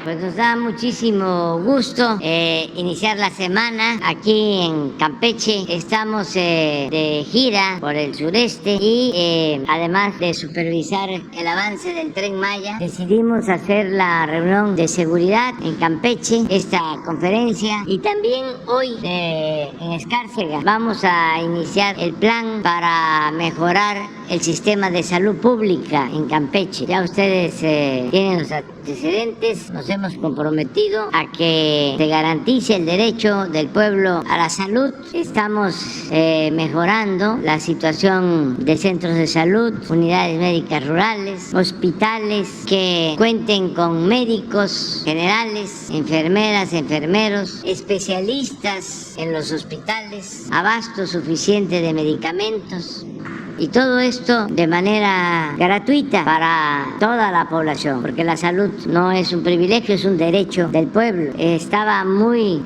Pues nos da muchísimo gusto iniciar la semana aquí en Campeche. Estamos de gira por el sureste y además de supervisar el avance del Tren Maya, decidimos hacer la reunión de seguridad en Campeche, esta conferencia, y también hoy en Escárcega vamos a iniciar el plan para mejorar el sistema de salud pública en Campeche. Ya ustedes tienen los antecedentes, nos hemos comprometido a que se garantice el derecho del pueblo a la salud. Estamos mejorando la situación de centros de salud, unidades médicas rurales, hospitales que cuenten con médicos generales, enfermeras, enfermeros, especialistas en los hospitales, abasto suficiente de medicamentos. Y todo esto de manera gratuita para toda la población, porque la salud no es un privilegio, es un derecho del pueblo. Estaba muy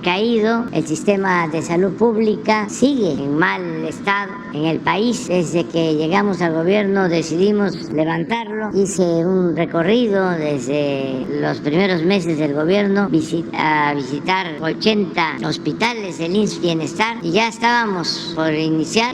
caído el sistema de salud pública, sigue en mal estado en el país. Desde que llegamos al gobierno decidimos levantarlo. Hice un recorrido desde los primeros meses del gobierno a visitar 80 hospitales del IMSS Bienestar y ya estábamos por iniciar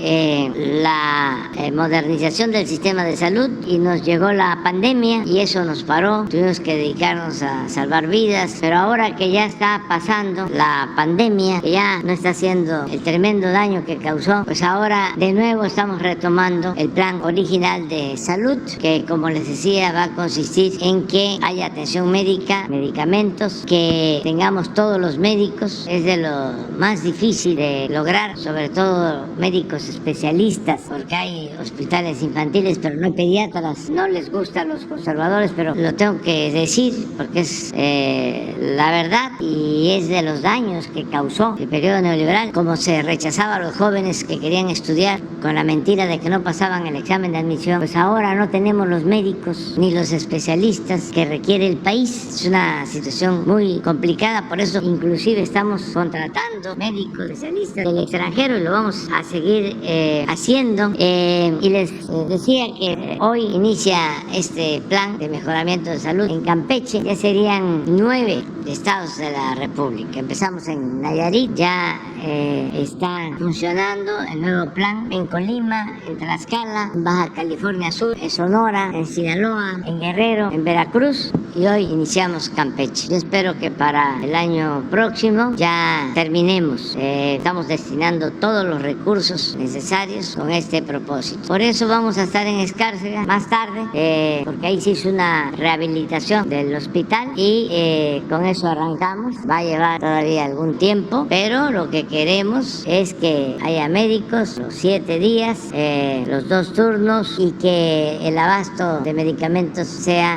la modernización del sistema de salud y nos llegó la pandemia y eso nos paró. Tuvimos que dedicarnos a salvar vidas, pero ahora que ya está pasando la pandemia, que ya no está haciendo el tremendo daño que causó, pues ahora de nuevo estamos retomando el plan original de salud, que como les decía va a consistir en que haya atención médica, medicamentos, que tengamos todos los médicos. Es de lo más difícil de lograr, sobre todo médicos especialistas, porque hay hospitales infantiles pero no hay pediatras. No les gusta a los conservadores, pero lo tengo que decir porque es la verdad y es de los daños que causó el periodo neoliberal, como se rechazaba a los jóvenes que querían estudiar con la mentira de que no pasaban el examen de admisión. Pues ahora no tenemos los médicos ni los especialistas que requiere el país. Es una situación muy complicada, por eso inclusive estamos contratando médicos especialistas del extranjero y lo vamos a seguir haciendo. Y les decía que hoy inicia este plan de mejoramiento de salud en Campeche. Ya serían 9 estados de la República. Empezamos en Nayarit, ya está funcionando el nuevo plan en Colima, en Tlaxcala, en Baja California Sur, en Sonora, en Sinaloa, en Guerrero, en Veracruz y hoy iniciamos Campeche. Yo espero que para el año próximo ya terminemos. Estamos destinando todos los recursos necesarios con este propósito. Por eso vamos a estar en Escárcega más tarde, porque ahí se hizo una rehabilitación del hospital y con eso arrancamos. Va a llevar todavía algún tiempo, pero lo que queremos es que haya médicos los 7 días, los 2 turnos y que el abasto de medicamentos sea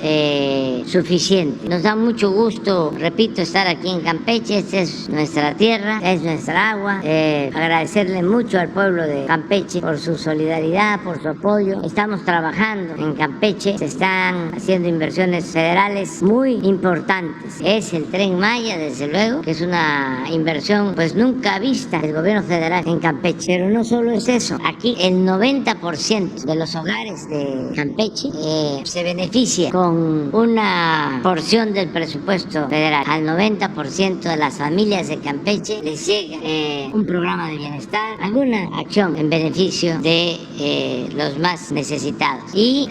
suficiente. Nos da mucho gusto, repito, estar aquí en Campeche. Esta es nuestra tierra, es nuestra agua. Agradecerle mucho al pueblo de Campeche por su solidaridad, por su apoyo. Estamos trabajando en Campeche, se están haciendo inversiones federales muy importantes. Es el Tren Maya, desde luego, que es una inversión pues nunca vista del gobierno federal en Campeche. Pero no solo es eso, aquí el 90% de los hogares de Campeche se beneficia con una porción del presupuesto federal. Al 90% de las familias de Campeche les llega un programa de bienestar, alguna acción en beneficio de los más necesitados. Y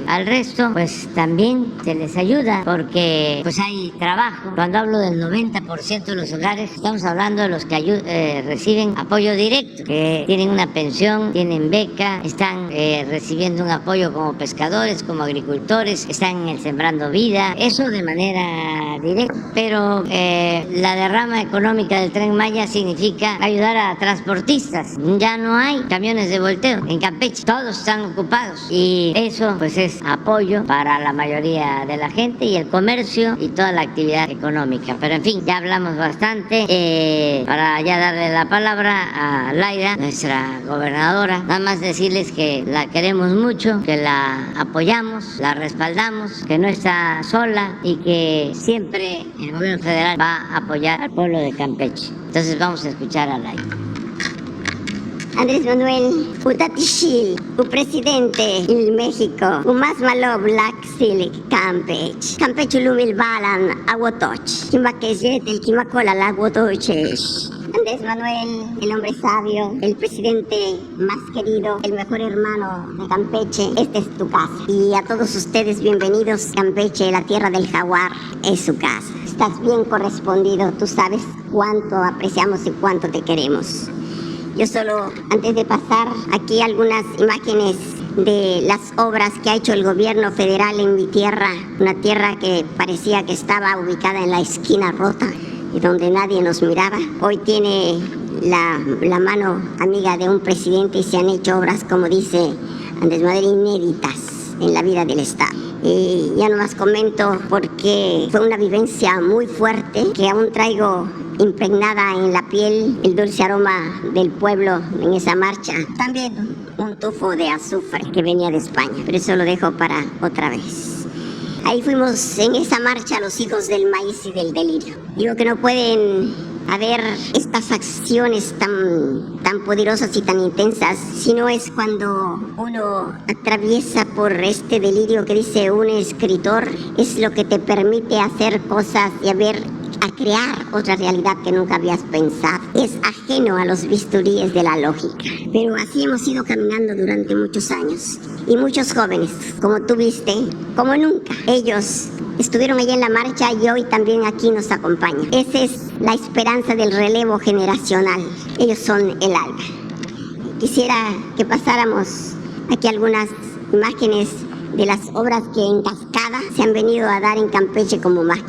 al resto pues también se les ayuda porque pues hay trabajo. Cuando hablo del 90% de los hogares, estamos hablando de los que reciben apoyo directo, que tienen una pensión, tienen beca, están recibiendo un apoyo como pescadores, como agricultores, están en el Sembrando Vida, eso de manera directa. Pero la derrama económica del Tren Maya significa ayudar a transportistas. Ya no hay camiones de volteo en Campeche, todos están ocupados y eso pues es apoyo para la mayoría de la gente y el comercio y toda la actividad económica. Pero en fin, ya hablamos bastante. Para ya darle la palabra a Laida, nuestra gobernadora, nada más decirles que la queremos mucho, que la apoyamos, la respaldamos, que no está sola y que siempre el gobierno federal va a apoyar al pueblo de Campeche. Entonces vamos a escuchar a Laida. Andrés Manuel Utatishil, u presidente in México, u más malo Black Silk Campech. Campech lumil balan aguotoch. Kimakejet el kimakola la aguotoches. Andrés Manuel, el hombre sabio, el presidente más querido, el mejor hermano de Campeche, esta es tu casa. Y a todos ustedes, bienvenidos. Campeche, la tierra del jaguar, es su casa. Estás bien correspondido, tú sabes cuánto apreciamos y cuánto te queremos. Yo solo, antes de pasar aquí algunas imágenes de las obras que ha hecho el gobierno federal en mi tierra, una tierra que parecía que estaba ubicada en la esquina rota y donde nadie nos miraba. Hoy tiene la mano amiga de un presidente y se han hecho obras, como dice Andrés Manuel, inéditas en la vida del Estado. Y ya nomás comento porque fue una vivencia muy fuerte que aún traigo impregnada en la piel, el dulce aroma del pueblo en esa marcha. También un tufo de azufre que venía de España, pero eso lo dejo para otra vez. Ahí fuimos en esa marcha los hijos del maíz y del delirio. Digo que no pueden haber estas acciones tan poderosas y tan intensas si no es cuando uno atraviesa por este delirio que dice un escritor, es lo que te permite hacer cosas y a crear otra realidad que nunca habías pensado. Es ajeno a los bisturíes de la lógica. Pero así hemos ido caminando durante muchos años. Y muchos jóvenes, como tú viste, como nunca, ellos estuvieron allá en la marcha y hoy también aquí nos acompañan. Esa es la esperanza del relevo generacional. Ellos son el alma. Quisiera que pasáramos aquí algunas imágenes de las obras que en cascada se han venido a dar en Campeche como magia.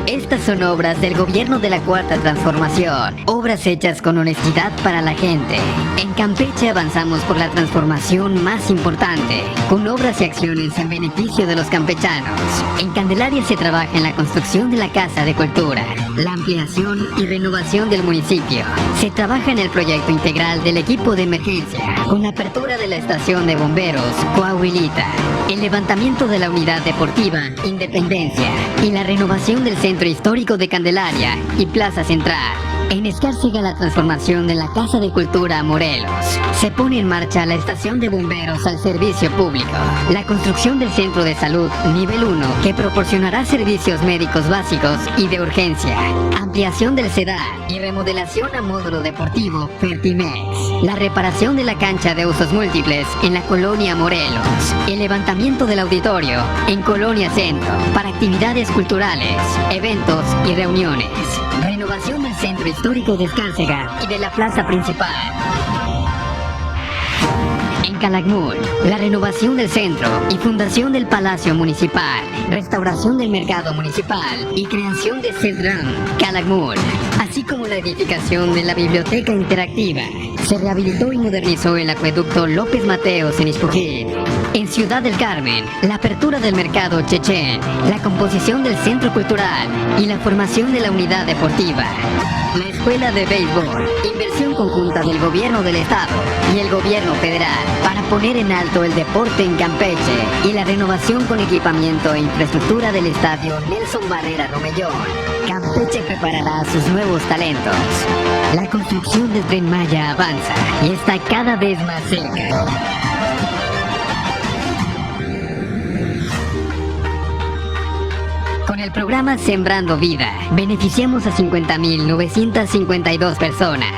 Estas son obras del gobierno de la Cuarta Transformación, obras hechas con honestidad para la gente. En Campeche avanzamos por la transformación más importante, con obras y acciones en beneficio de los campechanos. En Candelaria se trabaja en la construcción de la Casa de Cultura, la ampliación y renovación del municipio. Se trabaja en el proyecto integral del equipo de emergencia, con la apertura de la estación de bomberos Coahuilita, el levantamiento de la unidad deportiva Independencia y la renovación del centro histórico de Candelaria y Plaza Central. En Escárcega la transformación de la Casa de Cultura Morelos. Se pone en marcha la estación de bomberos al servicio público. La construcción del centro de salud nivel 1 que proporcionará servicios médicos básicos y de urgencia. Ampliación del CEDAR y remodelación a módulo deportivo Fertimex. La reparación de la cancha de usos múltiples en la colonia Morelos. El levantamiento del auditorio en Colonia Centro para actividades culturales, eventos y reuniones. Renovación del centro histórico de Escárcega y de la plaza principal. En Calakmul, la renovación del centro y fundación del Palacio Municipal, restauración del mercado municipal y creación de CEDRAM Calakmul, así como la edificación de la biblioteca interactiva. Se rehabilitó y modernizó el acueducto López Mateos en Ixpujín. En Ciudad del Carmen, la apertura del mercado Chechen, la composición del centro cultural y la formación de la unidad deportiva. La escuela de béisbol, inversión conjunta del gobierno del estado y el gobierno federal para poner en alto el deporte en Campeche y la renovación con equipamiento e infraestructura del estadio Nelson Barrera Romellón. Campeche preparará a sus nuevos talentos. La construcción del Tren Maya avanza y está cada vez más cerca. Con el programa Sembrando Vida, beneficiamos a 50.952 personas.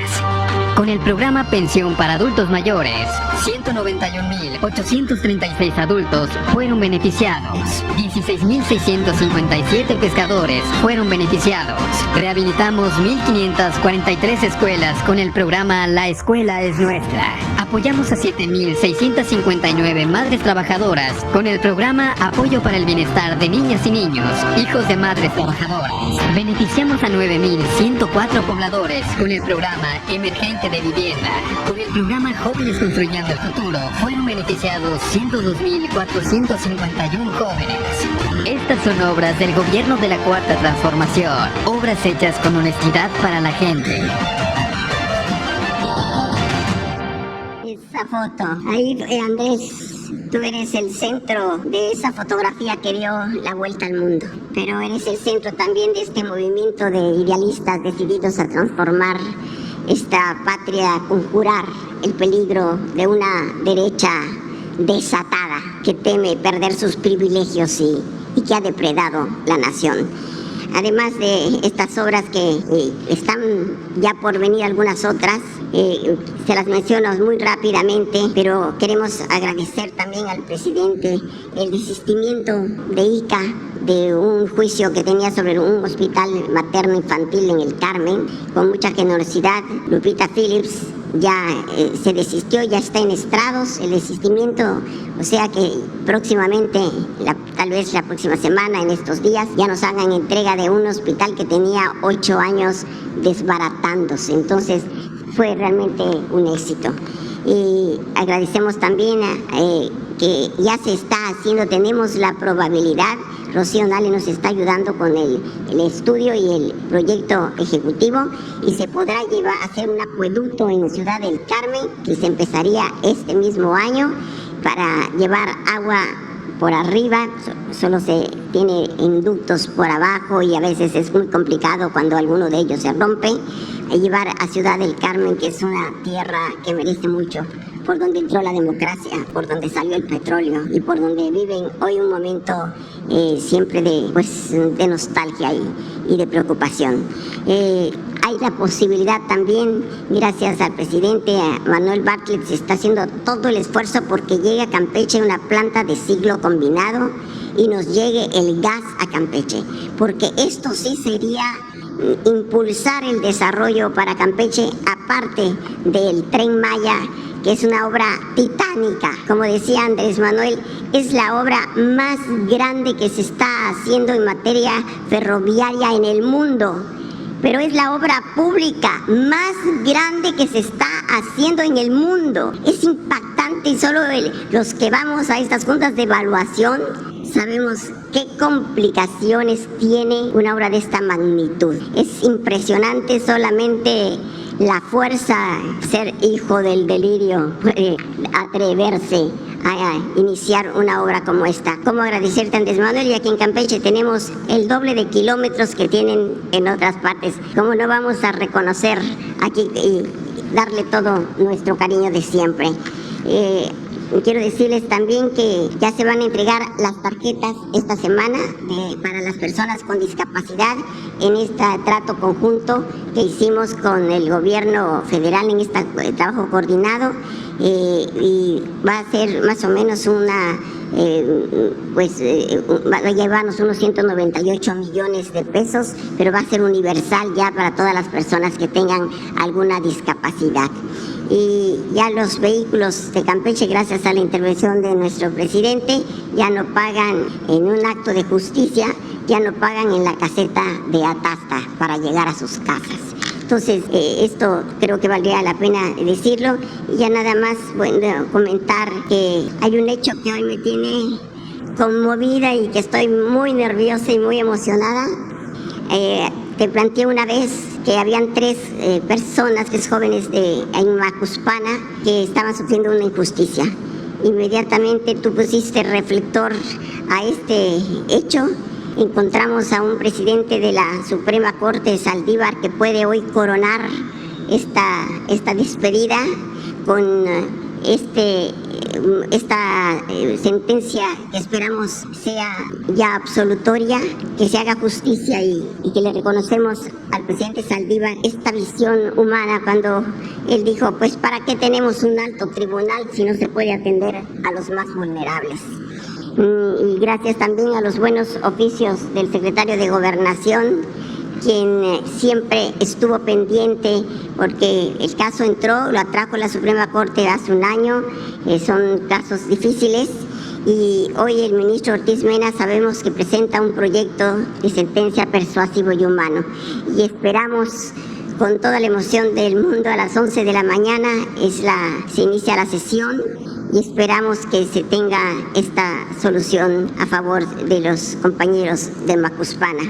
Con el programa Pensión para Adultos Mayores, 191.836 adultos fueron beneficiados. 16.657 pescadores fueron beneficiados. Rehabilitamos 1.543 escuelas con el programa La Escuela es Nuestra. Apoyamos a 7.659 madres trabajadoras con el programa Apoyo para el Bienestar de Niñas y Niños, hijos de madres trabajadoras. Beneficiamos a 9.104 pobladores con el programa Emergente de Vivienda. Con el programa Jóvenes Construyendo el Futuro fueron beneficiados 102.451 jóvenes. Estas son obras del gobierno de la Cuarta Transformación, obras hechas con honestidad para la gente. esa foto. Ahí, Andrés, tú eres el centro de esa fotografía que dio la vuelta al mundo. Pero eres el centro también de este movimiento de idealistas decididos a transformar esta patria, conjurar el peligro de una derecha desatada que teme perder sus privilegios y que ha depredado la nación. Además de estas obras que están ya por venir algunas otras, se las menciono muy rápidamente, pero queremos agradecer también al presidente el desistimiento de ICA de un juicio que tenía sobre un hospital materno infantil en el Carmen. Con mucha generosidad, Lupita Phillips ya se desistió, ya está en estrados el desistimiento, o sea que próximamente, tal vez la próxima semana, en estos días, ya nos hagan entrega de un hospital que tenía 8 años desbaratándose. Entonces fue realmente un éxito. Y agradecemos también que ya se está haciendo, tenemos la probabilidad. Rocío Nale nos está ayudando con el estudio y el proyecto ejecutivo, y se podrá llevar a hacer un acueducto en Ciudad del Carmen que se empezaría este mismo año para llevar agua por arriba. Solo se tiene inductos por abajo y a veces es muy complicado cuando alguno de ellos se rompe. A llevar a Ciudad del Carmen, que es una tierra que merece mucho, por donde entró la democracia, por donde salió el petróleo y por donde viven hoy un momento siempre de nostalgia y de preocupación. Hay la posibilidad también, gracias al presidente Manuel Bartlett, se está haciendo todo el esfuerzo porque llegue a Campeche una planta de ciclo combinado y nos llegue el gas a Campeche, porque esto sí sería impulsar el desarrollo para Campeche, aparte del Tren Maya, que es una obra titánica. Como decía Andrés Manuel, es la obra más grande que se está haciendo en materia ferroviaria en el mundo, pero es la obra pública más grande que se está haciendo en el mundo. Es impactante, y solo los que vamos a estas juntas de evaluación sabemos qué complicaciones tiene una obra de esta magnitud. Es impresionante solamente la fuerza, ser hijo del delirio, atreverse a iniciar una obra como esta. ¿Cómo agradecerte, Andrés Manuel? Y aquí en Campeche tenemos el doble de kilómetros que tienen en otras partes. ¿Cómo no vamos a reconocer aquí y darle todo nuestro cariño de siempre? Quiero decirles también que ya se van a entregar las tarjetas esta semana para las personas con discapacidad en este trato conjunto que hicimos con el gobierno federal en este trabajo coordinado, y va a ser más o menos va a llevarnos unos 198 millones de pesos, pero va a ser universal ya para todas las personas que tengan alguna discapacidad. Y ya los vehículos de Campeche, gracias a la intervención de nuestro presidente, ya no pagan en un acto de justicia, ya no pagan en la caseta de Atasta para llegar a sus casas. Entonces, esto creo que valdría la pena decirlo. Y ya nada más, bueno, comentar que hay un hecho que hoy me tiene conmovida y que estoy muy nerviosa y muy emocionada. Te planteé una vez que habían 3 personas, 3 jóvenes en Macuspana, que estaban sufriendo una injusticia. Inmediatamente tú pusiste reflector a este hecho. Encontramos a un presidente de la Suprema Corte, Saldívar, que puede hoy coronar esta despedida con esta sentencia que esperamos sea ya absolutoria, que se haga justicia y que le reconocemos al presidente Saldívar esta visión humana cuando él dijo, pues ¿para qué tenemos un alto tribunal si no se puede atender a los más vulnerables? Y gracias también a los buenos oficios del secretario de Gobernación, quien siempre estuvo pendiente, porque el caso entró, lo atrajo la Suprema Corte hace un año, son casos difíciles, y hoy el ministro Ortiz Mena sabemos que presenta un proyecto de sentencia persuasivo y humano, y esperamos con toda la emoción del mundo. A las 11 de la mañana se inicia la sesión, y esperamos que se tenga esta solución a favor de los compañeros de Macuspana.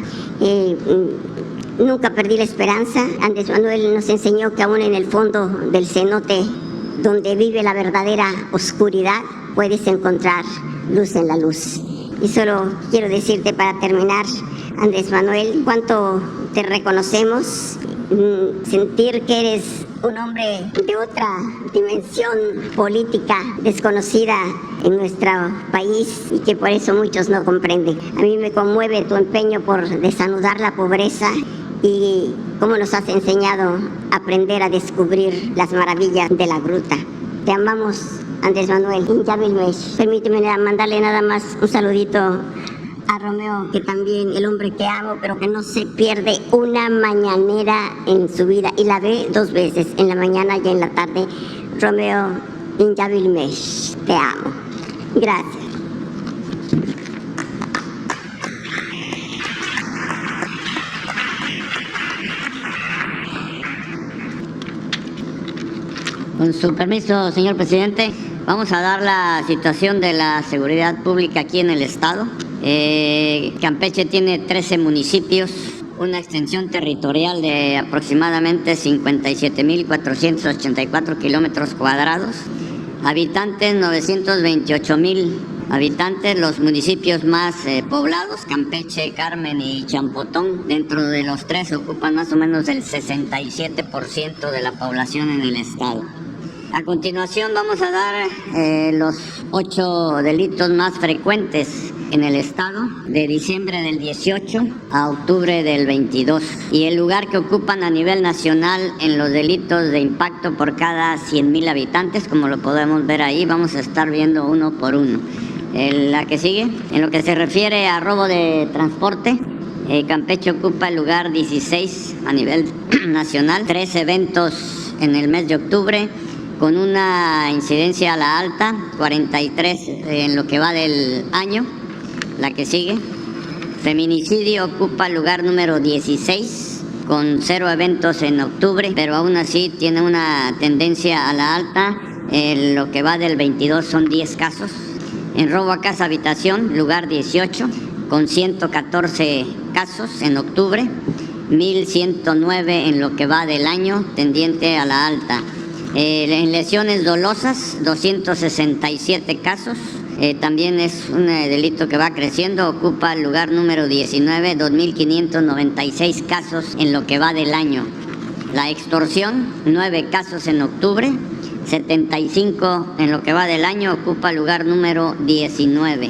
Nunca perdí la esperanza. Andrés Manuel nos enseñó que aún en el fondo del cenote donde vive la verdadera oscuridad, puedes encontrar luz en la luz. Y solo quiero decirte para terminar, Andrés Manuel, cuánto te reconocemos, sentir que eres un hombre de otra dimensión política desconocida en nuestro país y que por eso muchos no comprenden. A mí me conmueve tu empeño por desanudar la pobreza y cómo nos has enseñado a aprender a descubrir las maravillas de la gruta. Te amamos, Andrés Manuel. Permíteme mandarle nada más un saludito a Romeo, que también el hombre que amo, pero que no se pierde una mañanera en su vida y la ve 2 veces, en la mañana y en la tarde. Romeo Injavilmesh, te amo. Gracias. Con su permiso, señor presidente, vamos a dar la situación de la seguridad pública aquí en el estado. Campeche tiene 13 municipios, una extensión territorial de aproximadamente 57.484 kilómetros cuadrados, habitantes 928,000 habitantes, los municipios más poblados, Campeche, Carmen y Champotón, dentro de los 3 ocupan más o menos el 67% de la población en el estado. A continuación vamos a dar los 8 delitos más frecuentes en el estado de diciembre del 18 a octubre del 22 y el lugar que ocupan a nivel nacional en los delitos de impacto por cada 100,000 habitantes, como lo podemos ver ahí. Vamos a estar viendo uno por uno. La que sigue, en lo que se refiere a robo de transporte, Campeche ocupa el lugar 16 a nivel nacional, 3 eventos en el mes de octubre, con una incidencia a la alta, 43 en lo que va del año. La que sigue, feminicidio ocupa el lugar número 16, con 0 eventos en octubre, pero aún así tiene una tendencia a la alta. En lo que va del 22 son 10 casos. En robo a casa habitación, lugar 18, con 114 casos en octubre, 1,109 en lo que va del año, tendiente a la alta. En lesiones dolosas, 267 casos. También es un delito que va creciendo, ocupa el lugar número 19, 2,596 casos en lo que va del año. La extorsión, 9 casos en octubre, 75 en lo que va del año, ocupa el lugar número 19.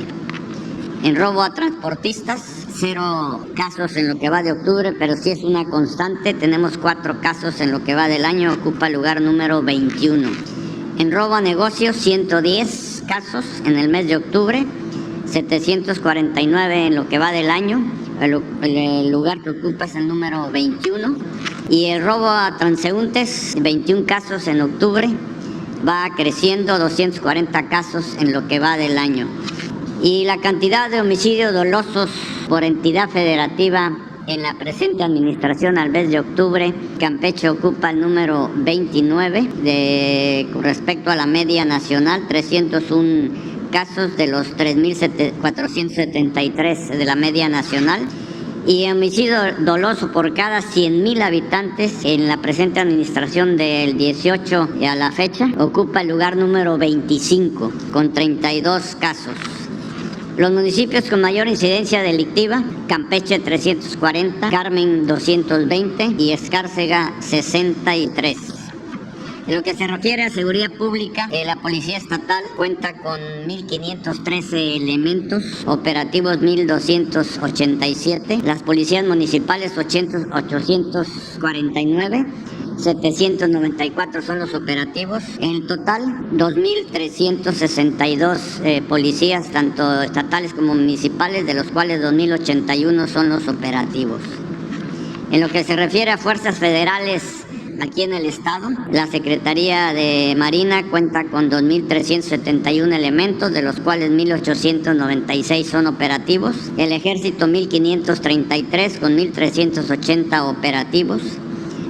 En robo a transportistas, 0 casos en lo que va de octubre, pero sí es una constante. Tenemos 4 casos en lo que va del año, ocupa el lugar número 21. En robo a negocios, 110 casos en el mes de octubre, 749 en lo que va del año. El lugar que ocupa es el número 21. Y el robo a transeúntes, 21 casos en octubre, va creciendo, 240 casos en lo que va del año. Y la cantidad de homicidios dolosos por entidad federativa en la presente administración al mes de octubre, Campeche ocupa el número 29 con respecto a la media nacional, 301 casos de los 3,473 de la media nacional. Y homicidio doloso por cada 100,000 habitantes en la presente administración del 18 a la fecha, ocupa el lugar número 25 con 32 casos. Los municipios con mayor incidencia delictiva, Campeche 340, Carmen 220 y Escárcega 63. En lo que se refiere a seguridad pública, la Policía Estatal cuenta con 1,513 elementos, operativos 1,287, las policías municipales 849, 794 son los operativos. En total, 2,362 policías, tanto estatales como municipales, de los cuales 2,081 son los operativos. En lo que se refiere a fuerzas federales aquí en el estado, la Secretaría de Marina cuenta con 2,371 elementos, de los cuales 1,896 son operativos. El Ejército 1,533 con 1,380 operativos.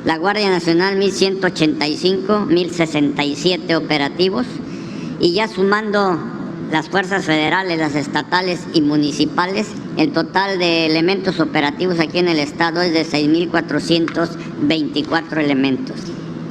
La Guardia Nacional 1,185, 1,067 operativos. Y ya sumando las fuerzas federales, las estatales y municipales, el total de elementos operativos aquí en el estado es de 6,424 elementos.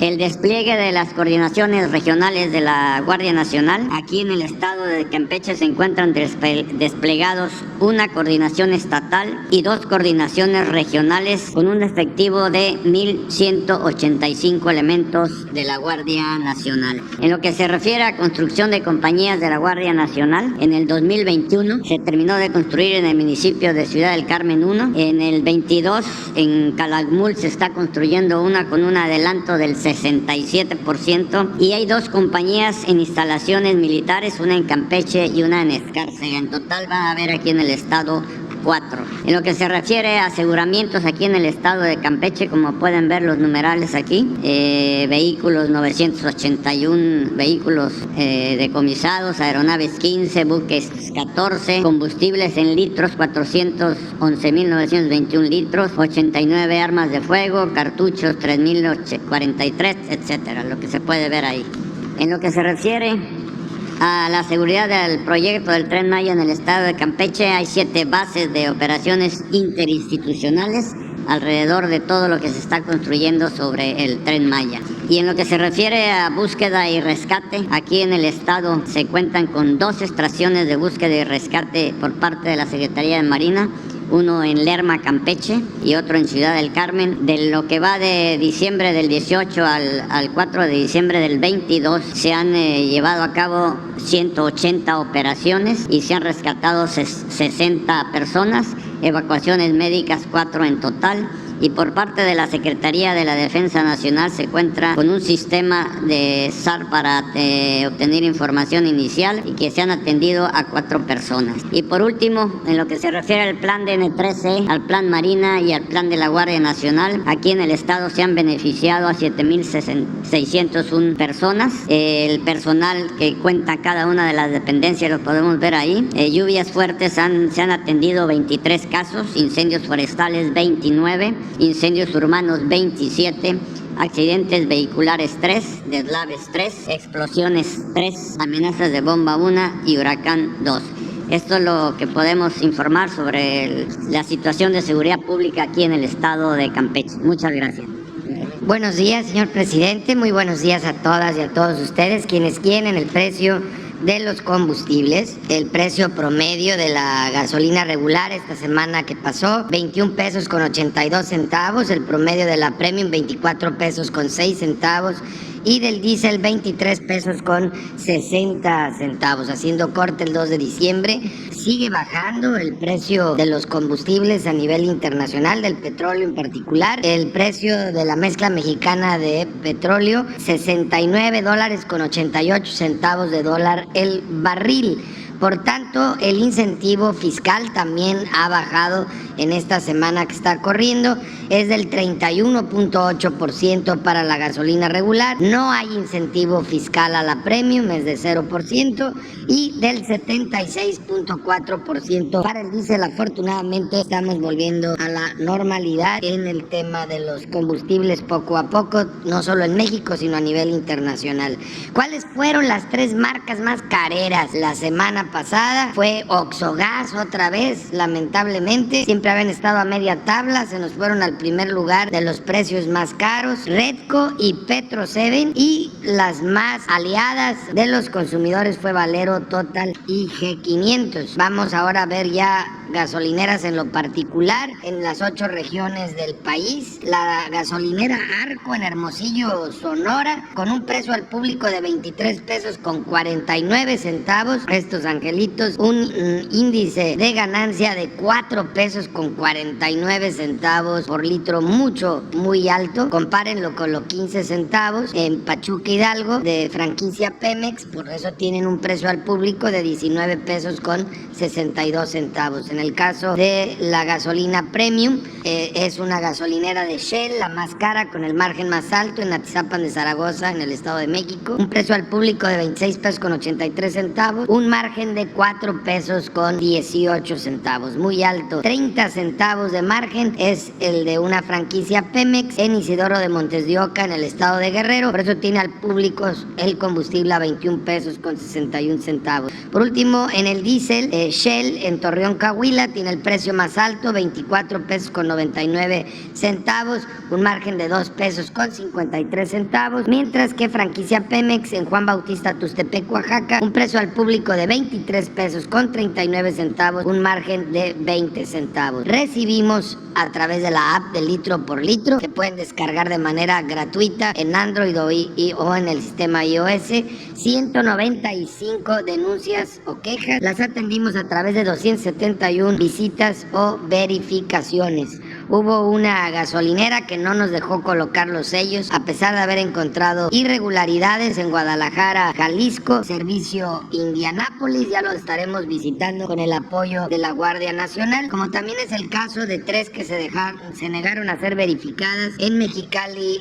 El despliegue de las coordinaciones regionales de la Guardia Nacional. Aquí en el estado de Campeche se encuentran desplegados una coordinación estatal y 2 coordinaciones regionales con un efectivo de 1,185 elementos de la Guardia Nacional. En lo que se refiere a construcción de compañías de la Guardia Nacional, en el 2021 se terminó de construir en el municipio de Ciudad del Carmen 1. En el 22 en Calakmul se está construyendo una con un adelanto del 67%, y hay 2 compañías en instalaciones militares, una en Campeche y una en Escárcega. En total va a haber aquí en el estado 4. En lo que se refiere a aseguramientos aquí en el estado de Campeche, como pueden ver los numerales aquí, vehículos 981 vehículos decomisados, aeronaves 15, buques 14, combustibles en litros 411.921 litros, 89 armas de fuego, cartuchos 3.043, etcétera, lo que se puede ver ahí. En lo que se refiere a la seguridad del proyecto del Tren Maya en el estado de Campeche, hay 7 bases de operaciones interinstitucionales alrededor de todo lo que se está construyendo sobre el Tren Maya. Y en lo que se refiere a búsqueda y rescate, aquí en el estado se cuentan con 2 estaciones de búsqueda y rescate por parte de la Secretaría de Marina, uno en Lerma, Campeche, y otro en Ciudad del Carmen. De lo que va de diciembre del 18 al 4 de diciembre del 22, se han llevado a cabo 180 operaciones y se han rescatado 60 personas, evacuaciones médicas 4 en total. Y por parte de la Secretaría de la Defensa Nacional se cuenta con un sistema de SAR para obtener información inicial, y que se han atendido a 4 personas. Y por último, en lo que se refiere al plan DN13, al plan Marina y al plan de la Guardia Nacional, aquí en el estado se han beneficiado a 7.601 personas. El personal que cuenta cada una de las dependencias lo podemos ver ahí. Lluvias fuertes se han atendido 23 casos, incendios forestales 29, incendios urbanos 27, accidentes vehiculares 3, deslaves 3, explosiones 3, amenazas de bomba 1 y huracán 2. Esto es lo que podemos informar sobre la situación de seguridad pública aquí en el estado de Campeche. Muchas gracias. Buenos días, señor presidente. Muy buenos días a todas y a todos ustedes quienes quieren el precio de los combustibles. El precio promedio de la gasolina regular esta semana que pasó, 21 pesos con 82 centavos, el promedio de la Premium 24 pesos con 6 centavos y del diésel 23 pesos con 60 centavos. Haciendo corte el 2 de diciembre, sigue bajando el precio de los combustibles a nivel internacional, del petróleo en particular. El precio de la mezcla mexicana de petróleo, $69 con 88 centavos de dólar el barril. Por tanto, el incentivo fiscal también ha bajado en esta semana que está corriendo. Es del 31.8% para la gasolina regular. No hay incentivo fiscal a la Premium, es de 0%. Y del 76.4% para el diésel. Afortunadamente estamos volviendo a la normalidad en el tema de los combustibles poco a poco, no solo en México, sino a nivel internacional. ¿Cuáles fueron las 3 marcas más careras la semana pasada? Fue Oxogas otra vez, lamentablemente. Siempre habían estado a media tabla, se nos fueron al primer lugar de los precios más caros. Redco y Petro 7, y las más aliadas de los consumidores fue Valero, Total y G500. Vamos ahora a ver ya gasolineras en lo particular en las 8 regiones del país. La gasolinera Arco en Hermosillo, Sonora, con un precio al público de 23 pesos con 49 centavos. Estos angelitos, un índice de ganancia de 4 pesos con 49 centavos por litro, muy alto. Compárenlo con los 15 centavos en Pachuca Hidalgo de franquicia Pemex, por eso tienen un precio al público de 19 pesos con 62 centavos. En el caso de la gasolina Premium, es una gasolinera de Shell, la más cara con el margen más alto en Atizapán de Zaragoza, en el Estado de México. Un precio al público de 26 pesos con 83 centavos, un margen de 4 pesos con 18 centavos, muy alto. 30 centavos de margen es el de una franquicia Pemex en Isidoro de Montes de Oca, en el Estado de Guerrero. Por eso tiene al público el combustible a 21 pesos con 61 centavos. Por último, en el diésel, Shell en Torreón, Coahuila, Coahuila tiene el precio más alto, 24 pesos con 99 centavos, un margen de 2 pesos con 53 centavos, mientras que franquicia Pemex en Juan Bautista Tustepec, Oaxaca, un precio al público de 23 pesos con 39 centavos, un margen de 20 centavos. Recibimos a través de la app de Litro por Litro, que pueden descargar de manera gratuita en Android o en el sistema iOS, 195 denuncias o quejas. Las atendimos a través de 271 visitas o verificaciones. Hubo una gasolinera que no nos dejó colocar los sellos a pesar de haber encontrado irregularidades en Guadalajara, Jalisco, servicio Indianápolis. Ya lo estaremos visitando con el apoyo de la Guardia Nacional, como también es el caso de 3 que se negaron a ser verificadas en Mexicali,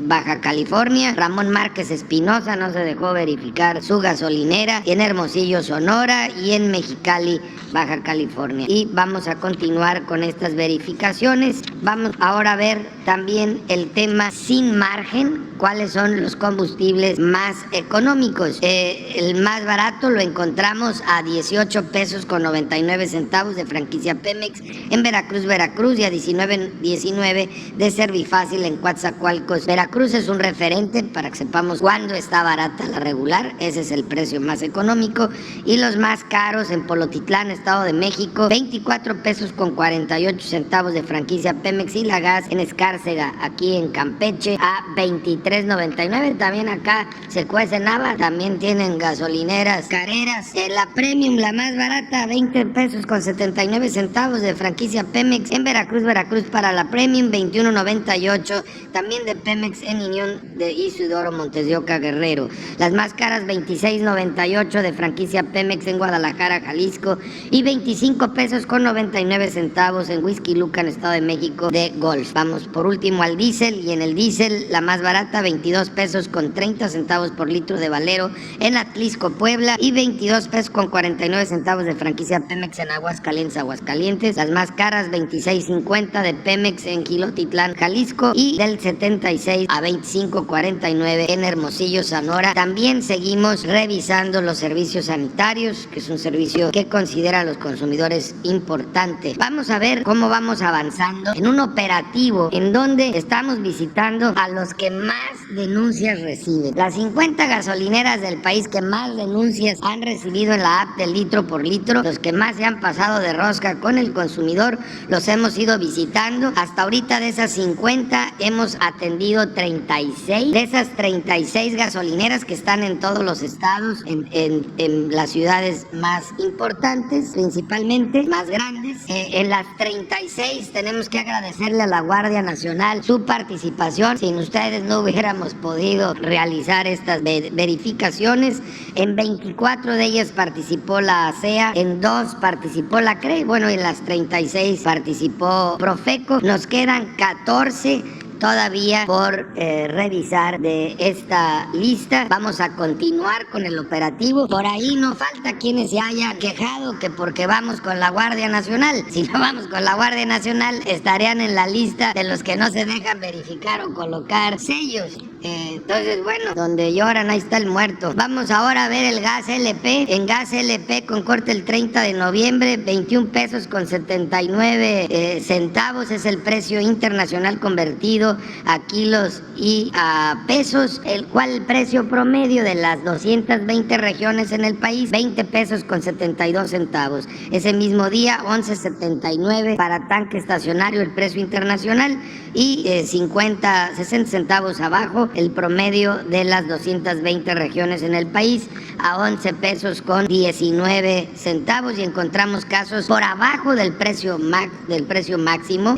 Baja California. Ramón Márquez Espinosa no se dejó verificar su gasolinera, en Hermosillo, Sonora, y en Mexicali, Baja California. Y vamos a continuar con estas verificaciones. Vamos ahora a ver también el tema sin margen, cuáles son los combustibles más económicos. El más barato lo encontramos a 18 pesos con 99 centavos de franquicia Pemex en Veracruz, y a 19 de Servifácil en Coatzacoalcos, Veracruz. Es un referente para que sepamos cuándo está barata la regular. Ese es el precio más económico. Y los más caros en Polotitlán, Estado de México, 24 pesos con 48 centavos de franquicia Pemex, y la gas en Escárcega, aquí en Campeche, a 23.99. También acá se cuecen habas, también tienen gasolineras careras. La Premium, la más barata, 20 pesos con 79 centavos de franquicia Pemex en Veracruz, para la Premium, 21.98 también de Pemex en Unión de Isidoro, Montes de Oca, Guerrero. Las más caras, 26.98 de franquicia Pemex en Guadalajara, Jalisco, y 25 pesos con 99 centavos en Huixquilucan, Estado de México, de Golf. Vamos por último al diésel, y en el diésel la más barata, 22 pesos con 30 centavos por litro de Valero en Atlisco, Puebla, y 22 pesos con 49 centavos de franquicia Pemex en Aguascalientes. Las más caras, 26.50 de Pemex en Quilotitlán, Jalisco, y del 76 a 25.49 en Hermosillo, Sonora. También seguimos revisando los servicios sanitarios, que es un servicio que considera a los consumidores importante. Vamos a ver cómo vamos avanzando en un operativo en donde estamos visitando a los que más denuncias reciben. Las 50 gasolineras del país que más denuncias han recibido en la app de Litro por Litro, los que más se han pasado de rosca con el consumidor, los hemos ido visitando. Hasta ahorita, de esas 50 hemos atendido 36. De esas 36 gasolineras que están en todos los estados, en las ciudades más importantes, principalmente más grandes. En las 36 tenemos que agradecerle a la Guardia Nacional su participación. Sin ustedes no hubiéramos podido realizar estas verificaciones. En 24 de ellas participó la ASEA, en 2 participó la CRE, bueno, en las 36 participó Profeco. Nos quedan 14 todavía por revisar de esta lista. Vamos a continuar con el operativo. Por ahí no falta quienes se hayan quejado que porque vamos con la Guardia Nacional. Si no vamos con la Guardia Nacional, estarían en la lista de los que no se dejan verificar o colocar sellos. Entonces, bueno, donde lloran, ahí está el muerto. Vamos ahora a ver el gas LP. En gas LP con corte el 30 de noviembre, 21 pesos con 79 centavos es el precio internacional convertido a kilos y a pesos, el cual el precio promedio de las 220 regiones en el país, 20 pesos con 72 centavos. Ese mismo día, 11.79 para tanque estacionario el precio internacional, y 60 centavos abajo el promedio de las 220 regiones en el país, a 11 pesos con 19 centavos, y encontramos casos por abajo del precio máximo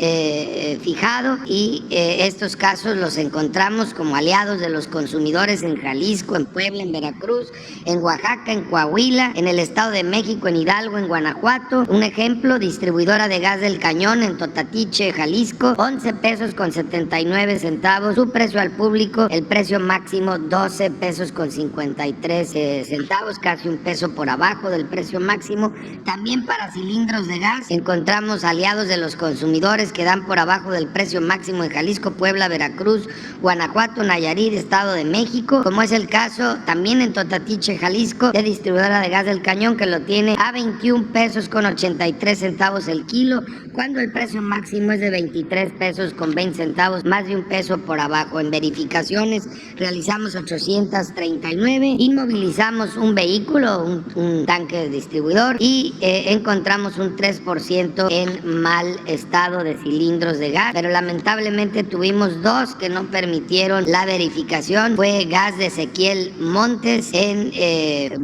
fijado, y estos casos los encontramos como aliados de los consumidores en Jalisco, en Puebla, en Veracruz, en Oaxaca, en Coahuila, en el Estado de México, en Hidalgo, en Guanajuato. Un ejemplo, distribuidora de gas del Cañón en Totatiche, Jalisco, 11 pesos con 79 centavos su precio al público, Jalisco, el precio máximo 12 pesos con 53 centavos, casi un peso por abajo del precio máximo. También para cilindros de gas encontramos aliados de los consumidores que dan por abajo del precio máximo en Jalisco, Puebla, Veracruz, Guanajuato, Nayarit, Estado de México, como es el caso también en Totatiche, Jalisco, de distribuidora de gas del Cañón, que lo tiene a 21 pesos con 83 centavos el kilo, cuando el precio máximo es de 23 pesos con 20 centavos, más de un peso por abajo. En verificaciones realizamos 839, inmovilizamos un vehículo, un tanque distribuidor, y encontramos un 3% en mal estado de cilindros de gas, pero lamentablemente tuvimos dos que no permitieron la verificación. Fue Gas de Ezequiel Montes en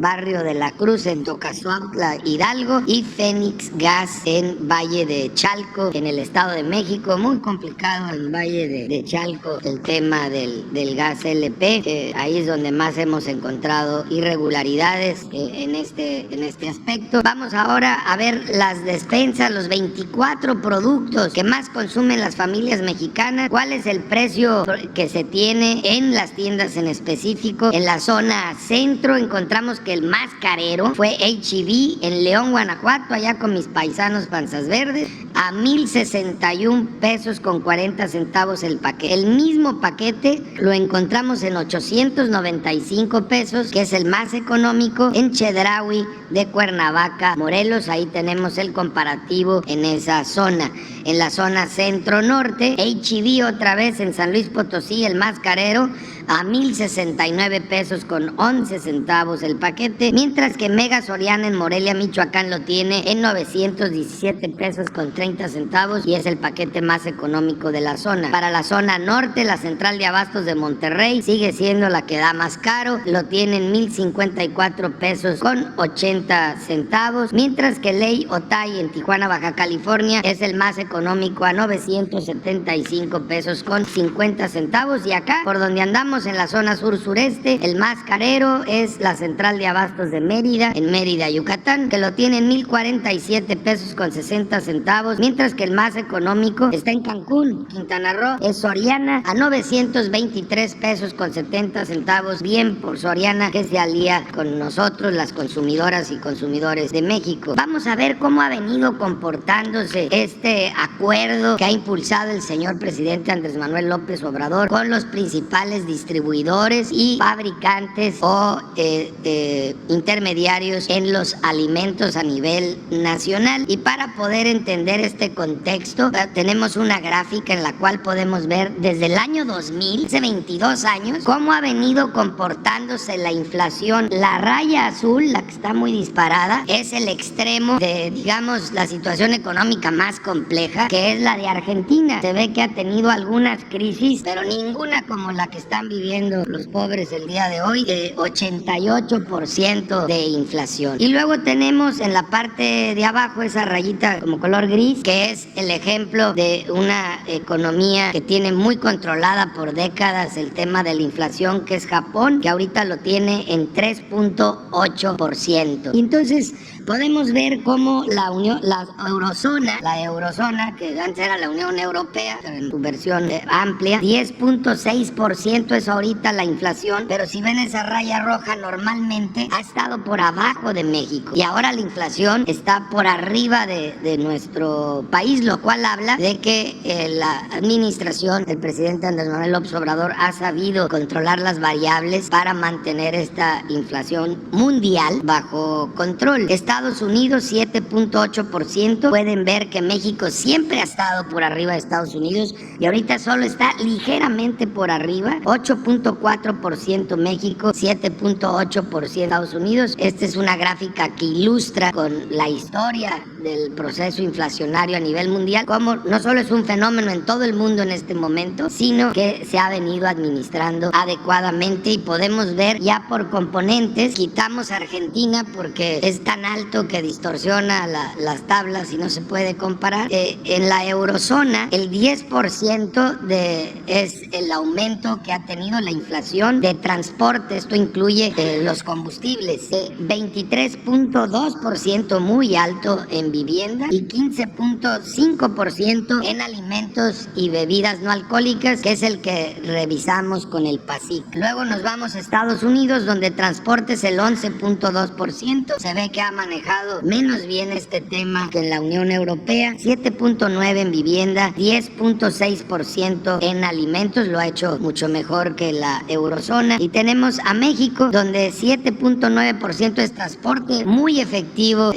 Barrio de la Cruz, en Tocazuautla, Hidalgo, y Fénix Gas en Valle de Chalco, en el Estado de México. Muy complicado en Valle de Chalco el tema del gas LP. Ahí es donde más hemos encontrado irregularidades en este aspecto. Vamos ahora a ver las despensas, los 24 productos que más consumen las familias mexicanas. ¿Cuál es el precio que se tiene en las tiendas en específico? En la zona centro encontramos que el más carero fue H-E-B en León, Guanajuato, allá con mis paisanos panzas verdes, a 1,061 pesos con 40 centavos el paquete. El mismo paquete lo encontramos en 895 pesos, que es el más económico, en Chedraui de Cuernavaca, Morelos. Ahí tenemos el comparativo en esa zona. En la zona centro-norte, H-E-B otra vez en San Luis Potosí, el más carero, a 1,069 pesos con 11 centavos el paquete, mientras que Mega Soriana en Morelia, Michoacán, lo tiene en 917 pesos con 30 centavos y es el paquete más económico de la zona. Para la zona norte, la Central de Abastos de Monterrey sigue siendo la que da más caro, lo tiene en 1,054 pesos con 80 centavos, mientras que Ley Otay en Tijuana, Baja California, es el más económico a 975 pesos con 50 centavos. Y acá, por donde andamos en la zona sur-sureste, el más carero es la Central de Abastos de Mérida, en Mérida, Yucatán, que lo tiene en 1,047 pesos con 60 centavos, mientras que el más económico está en Cancún, Quintana Roo, es Soriana, a 923 pesos con 70 centavos. Bien por Soriana, que se alía con nosotros, las consumidoras y consumidores de México. Vamos a ver cómo ha venido comportándose este acuerdo que ha impulsado el señor presidente Andrés Manuel López Obrador con los principales distribuidores y fabricantes o intermediarios en los alimentos a nivel nacional. Y para poder entender este contexto, tenemos una gráfica en la cual podemos ver desde el año 2000, hace 22 años, cómo ha venido comportándose la inflación. La raya azul, la que está muy disparada, es el extremo de, digamos, la situación económica más compleja, que es la de Argentina. Se ve que ha tenido algunas crisis, pero ninguna como la que están viviendo los pobres el día de hoy, de 88% de inflación. Y luego tenemos en la parte de abajo esa rayita como color gris, que es el ejemplo de una economía que tiene muy controlada por décadas el tema de la inflación, que es Japón, que ahorita lo tiene en 3.8%. Y entonces podemos ver cómo la eurozona, que antes era la Unión Europea, en su versión amplia, 10.6% es ahorita la inflación, pero si ven esa raya roja, normalmente ha estado por abajo de México, y ahora la inflación está por arriba de nuestro país, lo cual habla de que la administración del presidente Andrés Manuel López Obrador ha sabido controlar las variables para mantener esta inflación mundial bajo control. Estados Unidos 7.8%, pueden ver que México siempre ha estado por arriba de Estados Unidos y ahorita solo está ligeramente por arriba, 8.4% México, 7.8% Estados Unidos. Esta es una gráfica que ilustra con la historia del proceso inflacionario a nivel mundial, como no solo es un fenómeno en todo el mundo en este momento, sino que se ha venido administrando adecuadamente. Y podemos ver ya por componentes, quitamos a Argentina porque es tan alto que distorsiona las tablas y no se puede comparar. En la eurozona el 10% es el aumento que ha tenido la inflación de transporte, esto incluye los combustibles, 23.2%, muy alto en vivienda y 15.5% en alimentos y bebidas no alcohólicas, que es el que revisamos con el PASIC. Luego nos vamos a Estados Unidos, donde transporte es el 11.2%. Se ve que ha manejado menos bien este tema que en la Unión Europea. 7.9% en vivienda, 10.6% en alimentos, lo ha hecho mucho mejor que la eurozona. Y tenemos a México, donde 7.9% es transporte, muy efectivo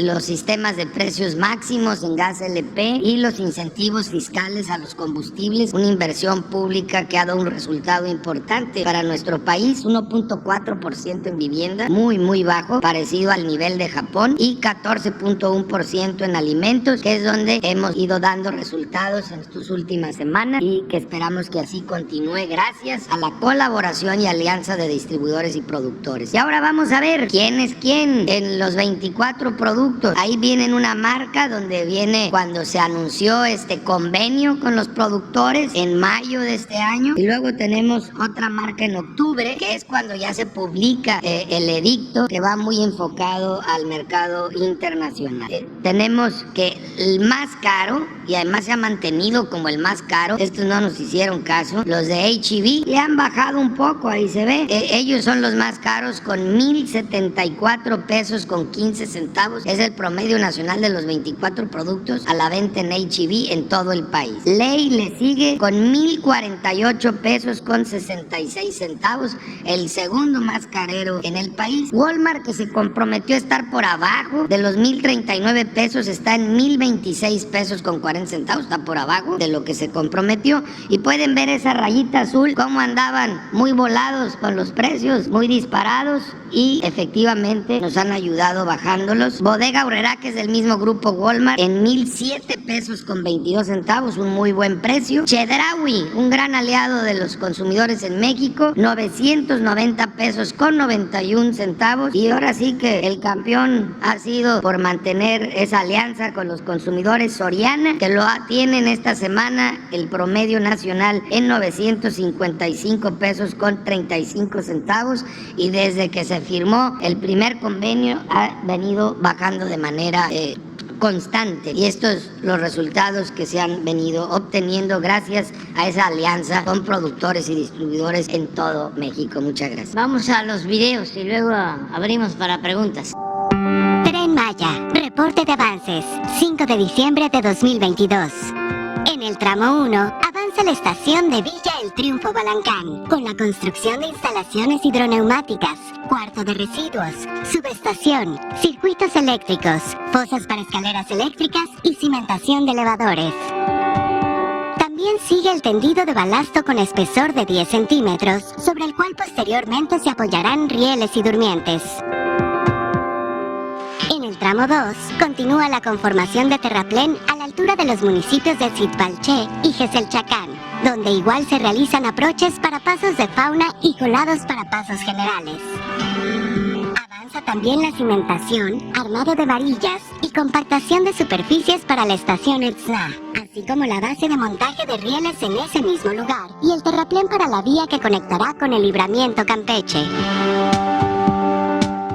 los sistemas de precios máximos en gas LP y los incentivos fiscales a los combustibles, una inversión pública que ha dado un resultado importante para nuestro país, 1.4% en vivienda, muy bajo, parecido al nivel de Japón, y 14.1% en alimentos, que es donde hemos ido dando resultados en estas últimas semanas y que esperamos que así continúe gracias a la colaboración y alianza de distribuidores y productores. Y ahora vamos a ver quién es quién en los 24 productos. Ahí viene una marca donde viene cuando se anunció este convenio con los productores en mayo de este año, y luego tenemos otra marca en octubre, que es cuando ya se publica el edicto, que va muy enfocado al mercado internacional. Tenemos que el más caro, y además se ha mantenido como el más caro, estos no nos hicieron caso, los de H-E-B le han bajado un poco, ahí se ve, ellos son los más caros con 1,074 pesos con 15 centavos, es el promedio nacional de los 24 productos a la venta en H-E-B en todo el país. Ley le sigue con 1,048 pesos con 66 centavos, el segundo más carero en el país. Walmart, que se comprometió a estar por abajo de los 1,039 pesos, está en 1,026 pesos con 40 centavos, está por abajo de lo que se comprometió, y pueden ver esa rayita azul, cómo andaban muy volados con los precios, muy disparados, y efectivamente nos han ayudado bajándolos. Bodega Aurrerá, que es del mismo grupo Walmart, en 1,007 pesos con 22 centavos, un muy buen precio. Chedraui, un gran aliado de los consumidores en México, 990 pesos con 91 centavos, y ahora sí que el campeón ha sido por mantener esa alianza con los consumidores Soriana, que lo tienen esta semana el promedio nacional en 955 pesos con 35 centavos, y desde que se firmó el primer convenio ha venido bajando de manera constante, y estos los resultados que se han venido obteniendo gracias a esa alianza con productores y distribuidores en todo México. Muchas gracias. Vamos a los videos y luego abrimos para preguntas. Tren Maya, reporte de avances, 5 de diciembre de 2022. En el tramo 1, avanza la estación de Villa El Triunfo Balancán, con la construcción de instalaciones hidroneumáticas, cuarto de residuos, subestación, circuitos eléctricos, fosas para escaleras eléctricas y cimentación de elevadores. También sigue el tendido de balasto con espesor de 10 centímetros, sobre el cual posteriormente se apoyarán rieles y durmientes. En el tramo 2, continúa la conformación de terraplén a la altura de los municipios de Zitzbalché y Geselchacán, donde igual se realizan aproches para pasos de fauna y colados para pasos generales. Avanza también la cimentación, armado de varillas y compactación de superficies para la estación Etzna, así como la base de montaje de rieles en ese mismo lugar y el terraplén para la vía que conectará con el libramiento Campeche.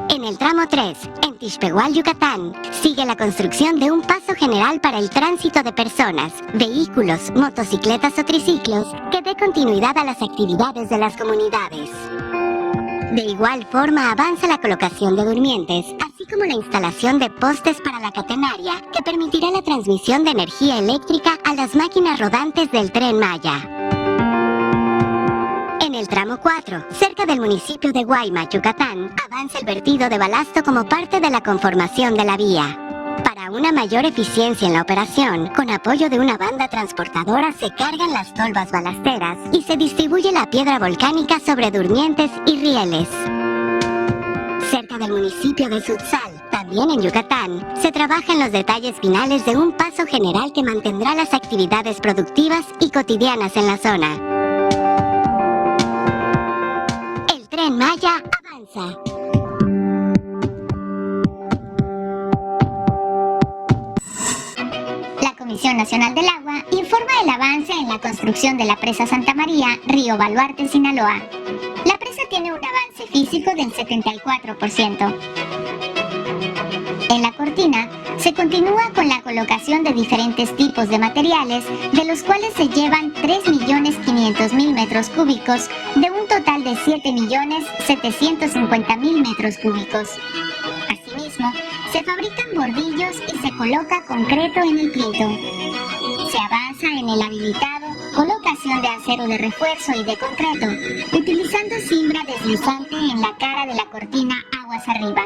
En el tramo 3, en Tixpehual, Yucatán, sigue la construcción de un paso general para el tránsito de personas, vehículos, motocicletas o triciclos que dé continuidad a las actividades de las comunidades. De igual forma avanza la colocación de durmientes, así como la instalación de postes para la catenaria que permitirá la transmisión de energía eléctrica a las máquinas rodantes del Tren Maya. En el tramo 4, cerca del municipio de Guaymas, Yucatán, avanza el vertido de balasto como parte de la conformación de la vía. Para una mayor eficiencia en la operación, con apoyo de una banda transportadora se cargan las tolvas balasteras y se distribuye la piedra volcánica sobre durmientes y rieles. Cerca del municipio de Sutzal, también en Yucatán, se trabaja en los detalles finales de un paso general que mantendrá las actividades productivas y cotidianas en la zona. El Tren Maya avanza. La Comisión Nacional del Agua informa el avance en la construcción de la presa Santa María, Río Baluarte, Sinaloa. La presa tiene un avance físico del 74%. En la cortina se se continúa con la colocación de diferentes tipos de materiales, de los cuales se llevan 3.500.000 metros cúbicos de un total de 7.750.000 metros cúbicos. Asimismo, se fabrican bordillos y se coloca concreto en el plieto. Se avanza en el habilitado, colocación de acero de refuerzo y de concreto, utilizando cimbra deslizante en la cara de la cortina aguas arriba.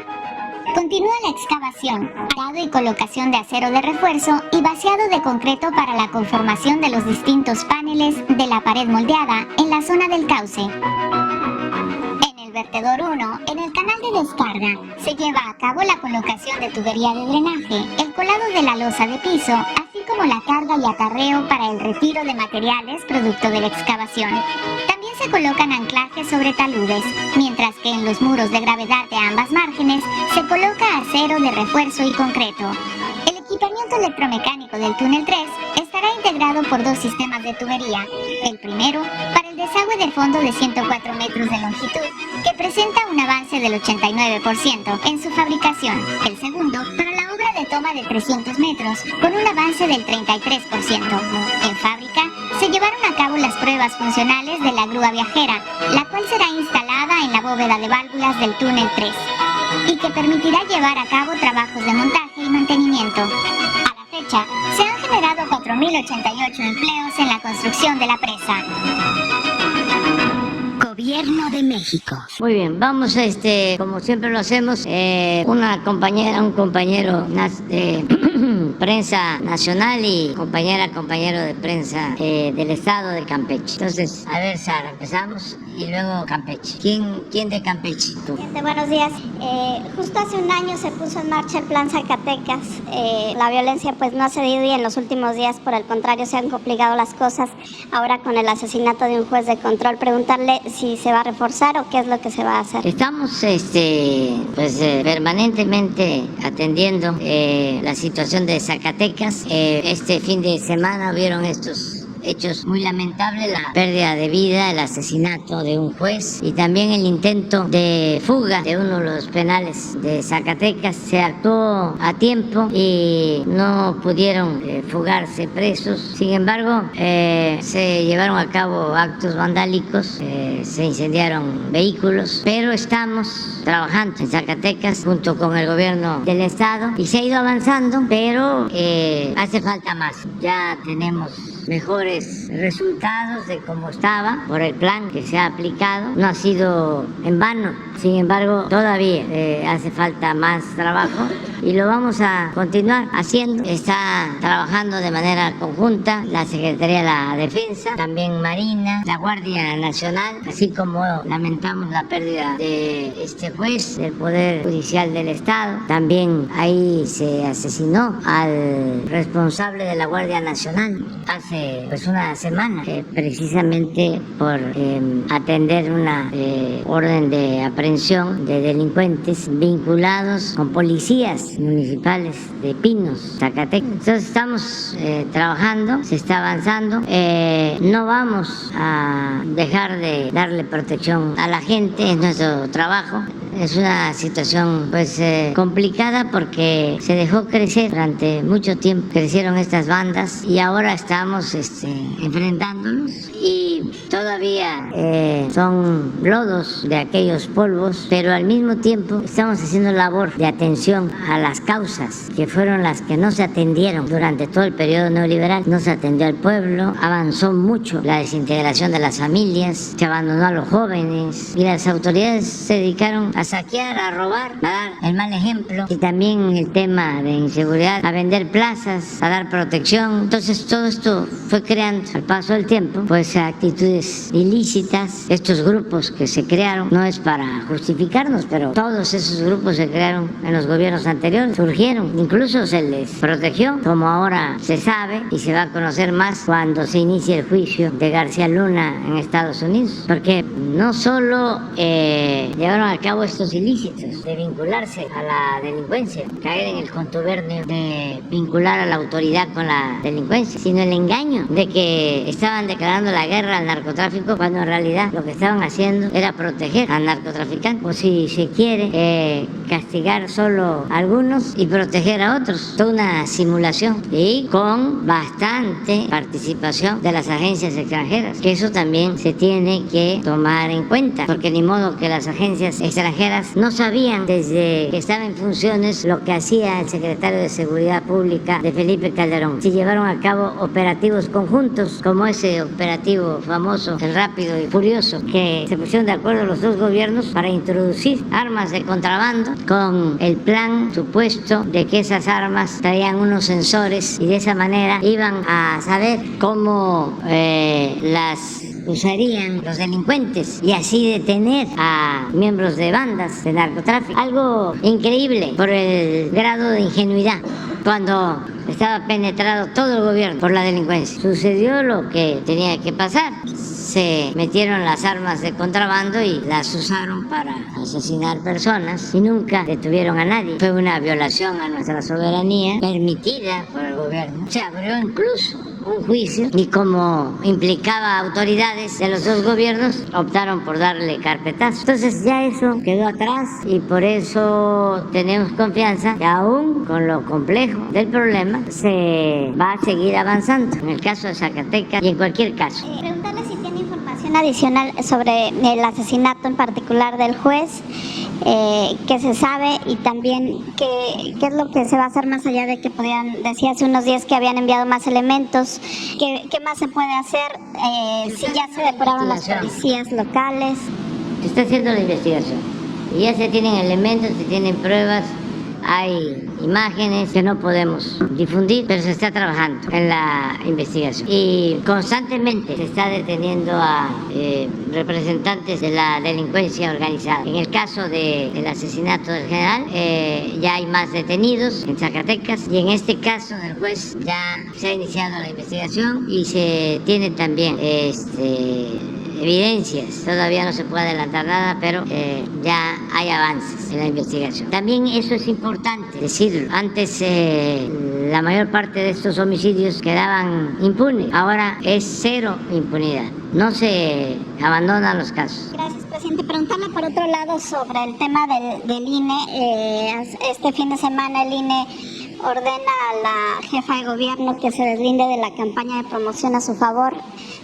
Continúa la excavación, arado y colocación de acero de refuerzo y vaciado de concreto para la conformación de los distintos paneles de la pared moldeada en la zona del cauce. En el vertedor 1, en el canal de descarga, se lleva a cabo la colocación de tubería de drenaje, el colado de la losa de piso, así como la carga y acarreo para el retiro de materiales producto de la excavación. También se colocan anclajes sobre taludes, mientras que en los muros de gravedad de ambas márgenes se coloca acero de refuerzo y concreto. El equipamiento electromecánico del túnel 3 estará integrado por dos sistemas de tubería. El primero, para el desagüe de fondo de 104 metros de longitud, que presenta un avance del 89% en su fabricación. El segundo, para la obra de toma de 300 metros, con un avance del 33%. En fábrica, se llevaron a cabo las pruebas funcionales de la grúa viajera, la cual será instalada en la bóveda de válvulas del túnel 3, y que permitirá llevar a cabo trabajos de montaje y mantenimiento. A la fecha, se han generado 4.088 empleos en la construcción de la presa. Gobierno de México. Muy bien, vamos a como siempre lo hacemos, una compañera, un compañero de prensa nacional y compañero de prensa del estado de Campeche. Entonces, a ver, Sara, empezamos y luego Campeche. ¿Quién de Campeche? Tú. Buenos días. Justo hace un año se puso en marcha el Plan Zacatecas. La violencia pues no ha cedido y en los últimos días, por el contrario, se han complicado las cosas. Ahora con el asesinato de un juez de control, preguntarle si se va a reforzar o qué es lo que se va a hacer. Estamos permanentemente atendiendo la situación de Zacatecas. Este fin de semana hubieron estos hechos muy lamentables, la pérdida de vida, el asesinato de un juez y también el intento de fuga de uno de los penales de Zacatecas. Se actuó a tiempo y no pudieron fugarse presos. Sin embargo, se llevaron a cabo actos vandálicos, se incendiaron vehículos, pero estamos trabajando en Zacatecas junto con el gobierno del estado y se ha ido avanzando, pero hace falta más. Ya tenemos mejores resultados de cómo estaba por el plan que se ha aplicado. No ha sido en vano, sin embargo todavía hace falta más trabajo y lo vamos a continuar haciendo. Está trabajando de manera conjunta la Secretaría de la Defensa, también Marina, la Guardia Nacional, así como lamentamos la pérdida de este juez del Poder Judicial del Estado. También ahí se asesinó al responsable de la Guardia Nacional hace una semana, precisamente por atender una orden de aprehensión de delincuentes vinculados con policías municipales de Pinos, Zacatecas. Entonces estamos trabajando, se está avanzando. No vamos a dejar de darle protección a la gente, es nuestro trabajo. Es una situación complicada porque se dejó crecer durante mucho tiempo, crecieron estas bandas y ahora estamos enfrentándolos y todavía son lodos de aquellos polvos, pero al mismo tiempo estamos haciendo labor de atención a las causas que fueron las que no se atendieron durante todo el periodo neoliberal. No se atendió al pueblo, avanzó mucho la desintegración de las familias, se abandonó a los jóvenes y las autoridades se dedicaron a saquear, a robar, a dar el mal ejemplo y también el tema de inseguridad, a vender plazas, a dar protección. Entonces todo esto fue creando al paso del tiempo actitudes ilícitas. Estos grupos que se crearon, no es para justificarnos, pero todos esos grupos se crearon en los gobiernos anteriores, surgieron, incluso se les protegió, como ahora se sabe y se va a conocer más cuando se inicie el juicio de García Luna en Estados Unidos, porque no solo llevaron a cabo actos ilícitos, de vincularse a la delincuencia, caer en el contubernio de vincular a la autoridad con la delincuencia, sino el engaño de que estaban declarando la guerra al narcotráfico cuando en realidad lo que estaban haciendo era proteger al narcotraficante, o si se quiere castigar solo a algunos y proteger a otros. Toda una simulación y con bastante participación de las agencias extranjeras, que eso también se tiene que tomar en cuenta, porque ni modo que las agencias extranjeras no sabían desde que estaba en funciones lo que hacía el secretario de Seguridad Pública de Felipe Calderón. Si llevaron a cabo operativos conjuntos, como ese operativo famoso, el Rápido y Furioso, que se pusieron de acuerdo los dos gobiernos para introducir armas de contrabando con el plan supuesto de que esas armas traían unos sensores y de esa manera iban a saber cómo las usarían los delincuentes y así detener a miembros de bandas de narcotráfico. Algo increíble por el grado de ingenuidad cuando estaba penetrado todo el gobierno por la delincuencia. Sucedió lo que tenía que pasar. Se metieron las armas de contrabando y las usaron para asesinar personas y nunca detuvieron a nadie. Fue una violación a nuestra soberanía permitida por el gobierno. Se abrió incluso un juicio y como implicaba autoridades de los dos gobiernos, optaron por darle carpetazo. Entonces ya eso quedó atrás y por eso tenemos confianza que aún con lo complejo del problema se va a seguir avanzando en el caso de Zacatecas y en cualquier caso. Preguntarle si tiene información adicional sobre el asesinato en particular del juez, qué se sabe y también qué es lo que se va a hacer más allá de que podían decir hace unos días que habían enviado más elementos, qué más se puede hacer, si ya se depuraron las policías locales. Se está haciendo la investigación y ya se tienen elementos, se tienen pruebas. Hay imágenes que no podemos difundir, pero se está trabajando en la investigación. Y constantemente se está deteniendo a representantes de la delincuencia organizada. En el caso del asesinato del general, ya hay más detenidos en Zacatecas. Y en este caso del juez ya se ha iniciado la investigación y se tiene también evidencias. Todavía no se puede adelantar nada, pero ya hay avances en la investigación. También eso es importante decirlo. Antes la mayor parte de estos homicidios quedaban impunes. Ahora es cero impunidad. No se abandonan los casos. Gracias, presidente. Preguntarle por otro lado sobre el tema del INE. Este fin de semana el INE ordena a la jefa de gobierno que se deslinde de la campaña de promoción a su favor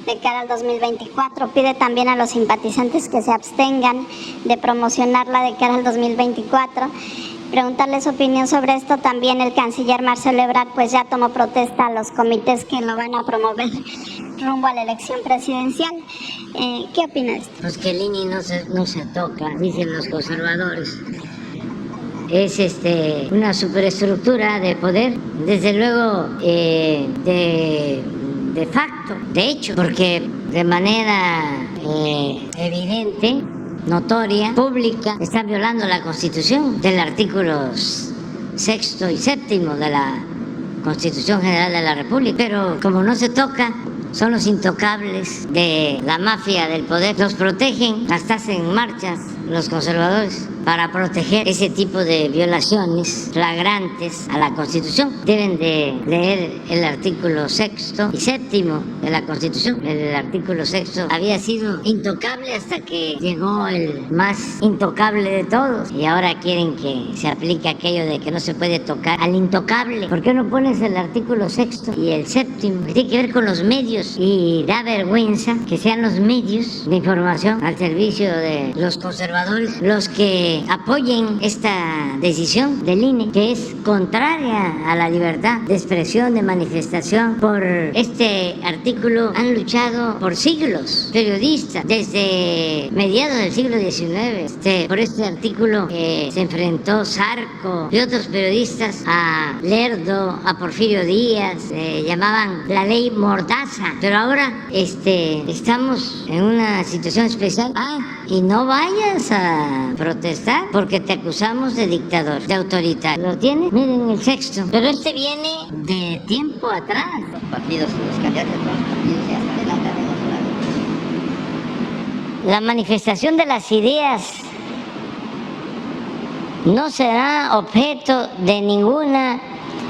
de cara al 2024. Pide también a los simpatizantes que se abstengan de promocionarla de cara al 2024. Preguntarle su opinión sobre esto. También el canciller Marcelo Ebrard pues ya tomó protesta a los comités que lo van a promover rumbo a la elección presidencial. ¿Qué opina de esto? Pues que el INE no se toca, dicen los conservadores. Es una superestructura de poder, desde luego de facto, de hecho, porque de manera evidente, notoria, pública, están violando la Constitución del artículo 6º y 7º de la Constitución General de la República. Pero como no se toca, son los intocables de la mafia del poder. Los protegen, hasta hacen marchas los conservadores para proteger ese tipo de violaciones flagrantes a la Constitución. Deben de leer el artículo 6º y 7º de la Constitución. El artículo 6º había sido intocable hasta que llegó el más intocable de todos y ahora quieren que se aplique aquello de que no se puede tocar al intocable. ¿Por qué no pones el artículo 6º y el 7º? Que tiene que ver con los medios y da vergüenza que sean los medios de información al servicio de los conservadores los que apoyen esta decisión del INE, que es contraria a la libertad de expresión, de manifestación. Por este artículo han luchado por siglos periodistas, desde mediados del siglo XIX. Por este artículo se enfrentó Zarco y otros periodistas a Lerdo, a Porfirio Díaz, llamaban la ley Mordaza. Pero ahora estamos en una situación especial. Y no vayas a protestar porque te acusamos de dictador, de autoritario. ¿Lo tiene? Miren el 6º. Pero viene de tiempo atrás. Los partidos, los candidatos de los partidos ya se adelantan en otro lado. La manifestación de las ideas no será objeto de ninguna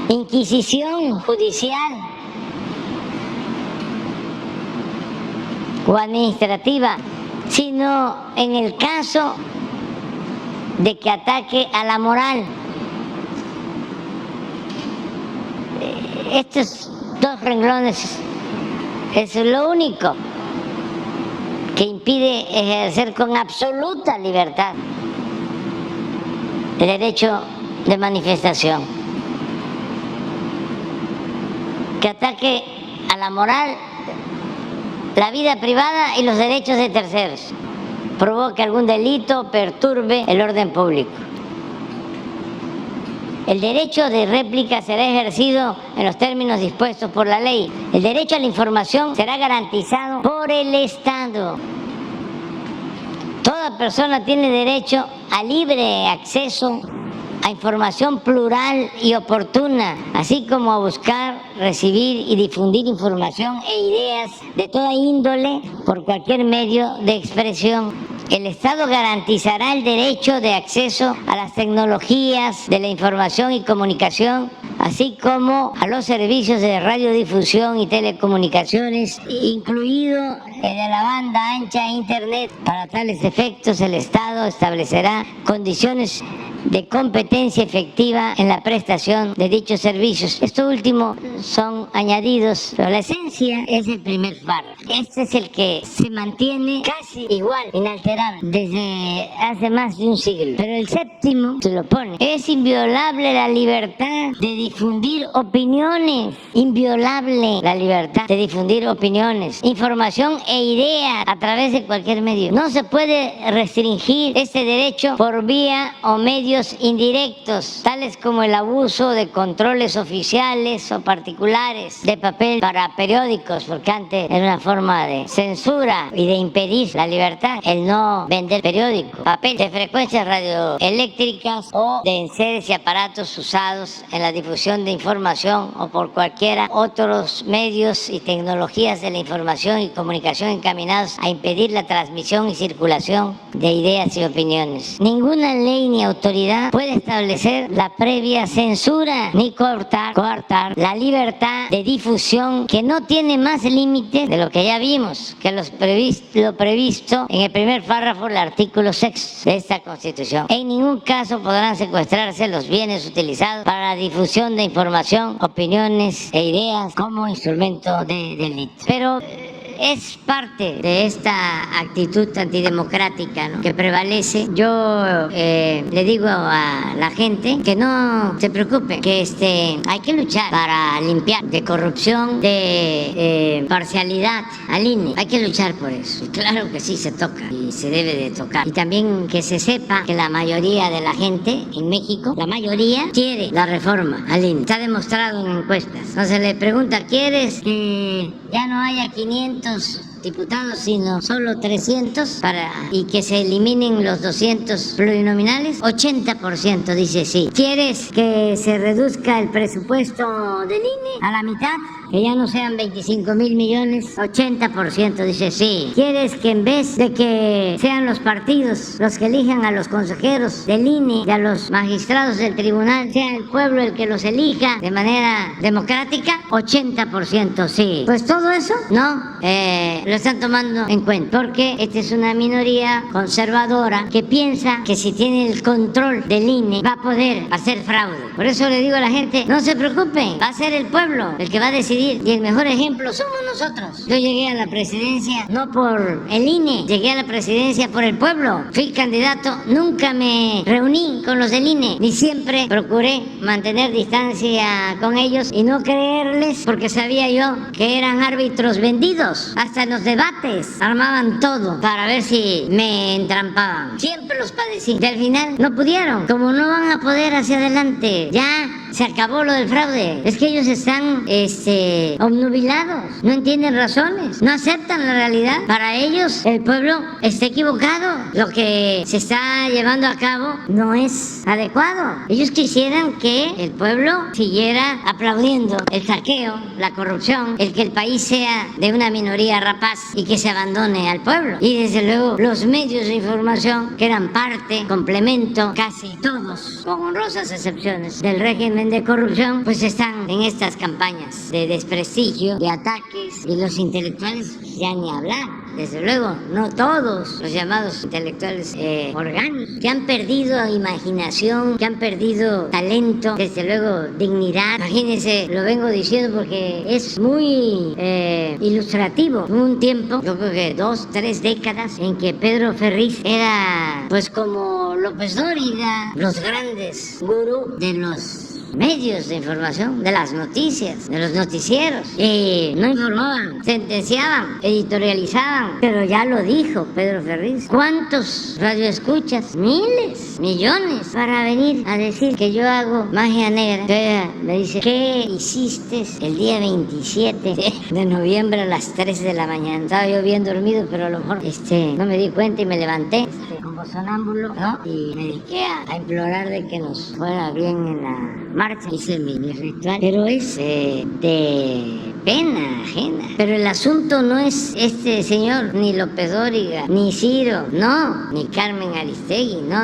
inquisición judicial o administrativa, sino en el caso de que ataque a la moral. Estos dos renglones es lo único que impide ejercer con absoluta libertad el derecho de manifestación. Que ataque a la moral, la vida privada y los derechos de terceros, provoque algún delito, perturbe el orden público. El derecho de réplica será ejercido en los términos dispuestos por la ley. El derecho a la información será garantizado por el Estado. Toda persona tiene derecho a libre acceso a información plural y oportuna, así como a buscar, recibir y difundir información e ideas de toda índole por cualquier medio de expresión. El Estado garantizará el derecho de acceso a las tecnologías de la información y comunicación, así como a los servicios de radiodifusión y telecomunicaciones, incluido el de la banda ancha e Internet. Para tales efectos, el Estado establecerá condiciones de competencia efectiva en la prestación de dichos servicios. Esto último son añadidos, pero la esencia es el primer párrafo. Este es el que se mantiene casi igual, inalterable, desde hace más de un siglo. Pero el séptimo se lo pone. Es inviolable la libertad de difundir opiniones. Inviolable la libertad de difundir opiniones, información e ideas a través de cualquier medio. No se puede restringir este derecho por vía o medio indirectos, tales como el abuso de controles oficiales o particulares de papel para periódicos, porque antes era una forma de censura y de impedir la libertad, el no vender periódico, papel, de frecuencias radioeléctricas o de enseres y aparatos usados en la difusión de información o por cualquiera otros medios y tecnologías de la información y comunicación encaminados a impedir la transmisión y circulación de ideas y opiniones. Ninguna ley ni autoridad puede establecer la previa censura ni coartar la libertad de difusión, que no tiene más límites de lo que ya vimos, que lo previsto en el primer párrafo del artículo 6 de esta Constitución. En ningún caso podrán secuestrarse los bienes utilizados para la difusión de información, opiniones e ideas como instrumento de delito. Pero es parte de esta actitud antidemocrática, ¿no?, que prevalece. Yo le digo a la gente que no se preocupe, que hay que luchar para limpiar de corrupción, de parcialidad al INE. Hay que luchar por eso. Y claro que sí se toca y se debe de tocar. Y también que se sepa que la mayoría de la gente en México, la mayoría quiere la reforma al INE. Está demostrado en encuestas. No se le pregunta, ¿quieres que ya no haya 500 diputados, sino solo 300 y que se eliminen los 200 plurinominales? 80% dice sí. ¿Quieres que se reduzca el presupuesto del INE a la mitad? Que ya no sean 25,000 millones. 80% dice sí. ¿Quieres que en vez de que sean los partidos los que elijan a los consejeros del INE y a los magistrados del tribunal, sea el pueblo el que los elija de manera democrática? 80% sí. Pues todo eso no lo están tomando en cuenta, porque esta es una minoría conservadora que piensa que si tiene el control del INE va a poder hacer fraude. Por eso le digo a la gente, no se preocupen, va a ser el pueblo el que va a decidir, y el mejor ejemplo somos nosotros. Yo llegué a la presidencia no por el INE, llegué a la presidencia por el pueblo. Fui candidato, nunca me reuní con los del INE, ni siempre procuré mantener distancia con ellos y no creerles, porque sabía yo que eran árbitros vendidos. Hasta en los debates armaban todo para ver si me entrampaban. Siempre los padecí y al final no pudieron. Como no van a poder hacia adelante, ya Se acabó lo del fraude. Es que ellos están obnubilados, no entienden razones, no aceptan la realidad. Para ellos el pueblo está equivocado. Lo que se está llevando a cabo no es adecuado. Ellos quisieran que el pueblo siguiera aplaudiendo el saqueo, la corrupción, el que el país sea de una minoría rapaz y que se abandone al pueblo. Y desde luego los medios de información, que eran parte, complemento, casi todos, con honrosas excepciones, del régimen de corrupción, pues están en estas campañas de desprestigio, de ataques, y los intelectuales ya ni hablar. Desde luego, no todos los llamados intelectuales orgánicos, que han perdido imaginación, que han perdido talento, desde luego dignidad. Imagínense, lo vengo diciendo porque es muy ilustrativo. Hubo un tiempo, yo creo que 2, 3 décadas, en que Pedro Ferriz era pues como López Dóriga, los grandes gurús de los medios de información, de las noticias, de los noticieros. No informaban, sentenciaban, editorializaban, pero ya lo dijo Pedro Ferriz. ¿Cuántos radioescuchas? Miles, millones, para venir a decir que yo hago magia negra. Entonces me dice, ¿qué hiciste el día 27 de noviembre a las 3 de la mañana? Estaba yo bien dormido, pero a lo mejor no me di cuenta y me levanté como sonámbulo, ¿no? Y me dediqué a implorar de que nos fuera bien en la marcha. Hice mi ritual, pero es de pena ajena. Pero el asunto no es este señor, ni López Dóriga, ni Ciro, no, ni Carmen Aristegui, no.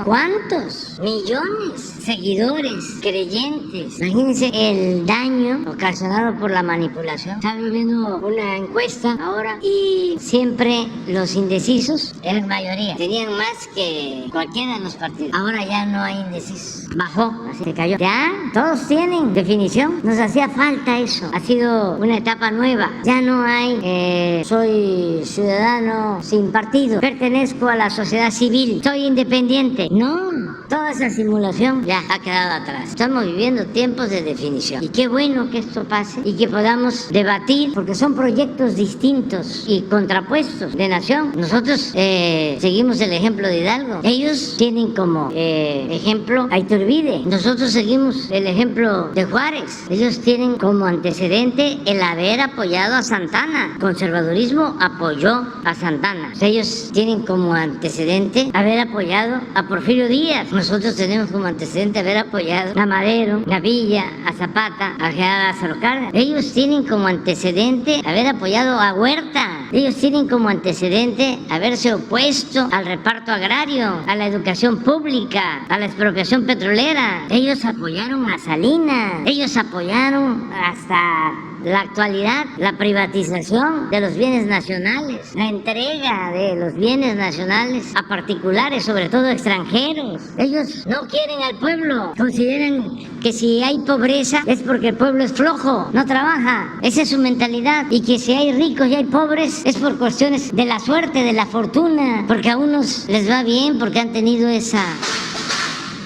¿Cuántos millones seguidores, creyentes? Imagínense el daño ocasionado por la manipulación. Estaba viendo una encuesta ahora y siempre los indecisos eran mayoría, tenían más que cualquiera de los partidos. Ahora ya no hay indecisos, bajó, así se cayó. Ya todos tienen definición, nos hacía falta eso. Ha sido una etapa nueva. Ya no hay soy ciudadano sin partido, pertenezco a la sociedad civil, soy independiente. No, toda esa simulación ya ha quedado atrás. Estamos viviendo tiempos de definición. Y qué bueno que esto pase y que podamos debatir, porque son proyectos distintos y contrapuestos de nación. Nosotros seguimos el ejemplo de Hidalgo. Ellos tienen como ejemplo a Iturbide. Nosotros seguimos el ejemplo de Juárez. Ellos tienen como antecedente el haber apoyado a Santana. Conservadurismo apoyó a Santana. Ellos tienen como antecedente haber apoyado a Porfirio Díaz. Nosotros tenemos como antecedente haber apoyado a Madero, a Villa, a Zapata, a General Lázaro Cárdenas. Ellos tienen como antecedente haber apoyado a Huerta. Ellos tienen como antecedente haberse opuesto al reparto agrario, a la educación pública, a la expropiación petrolera. Ellos apoyaron a Salinas. Ellos apoyaron hasta la actualidad la privatización de los bienes nacionales, la entrega de los bienes nacionales a particulares, sobre todo extranjeros. Ellos no quieren al pueblo, consideran que si hay pobreza es porque el pueblo es flojo, no trabaja. Esa es su mentalidad. Y que si hay ricos y hay pobres es por cuestiones de la suerte, de la fortuna, porque a unos les va bien porque han tenido esa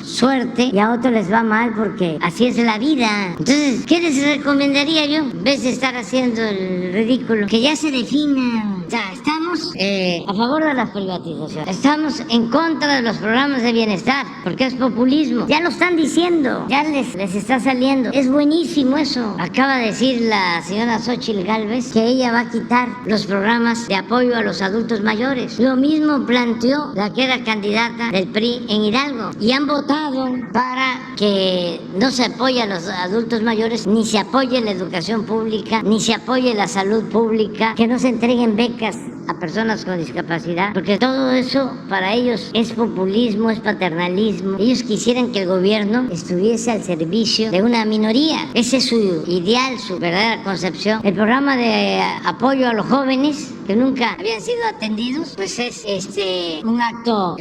suerte y a otros les va mal porque así es la vida. Entonces, ¿qué les recomendaría yo? En vez de estar haciendo el ridículo, que ya se definan. O sea, estamos a favor de las privatizaciones, estamos en contra de los programas de bienestar, porque es populismo. Ya lo están diciendo, ya les está saliendo. Es buenísimo eso. Acaba de decir la señora Xóchitl Gálvez que ella va a quitar los programas de apoyo a los adultos mayores. Lo mismo planteó la que era candidata del PRI en Hidalgo. Y han votado para que no se apoye a los adultos mayores, ni se apoye la educación pública, ni se apoye la salud pública, que no se entreguen becas a personas con discapacidad, porque todo eso para ellos es populismo, es paternalismo. Ellos quisieran que el gobierno estuviese al servicio de una minoría. Ese es su ideal, su verdadera concepción. El programa de apoyo a los jóvenes que nunca habían sido atendidos, pues es un acto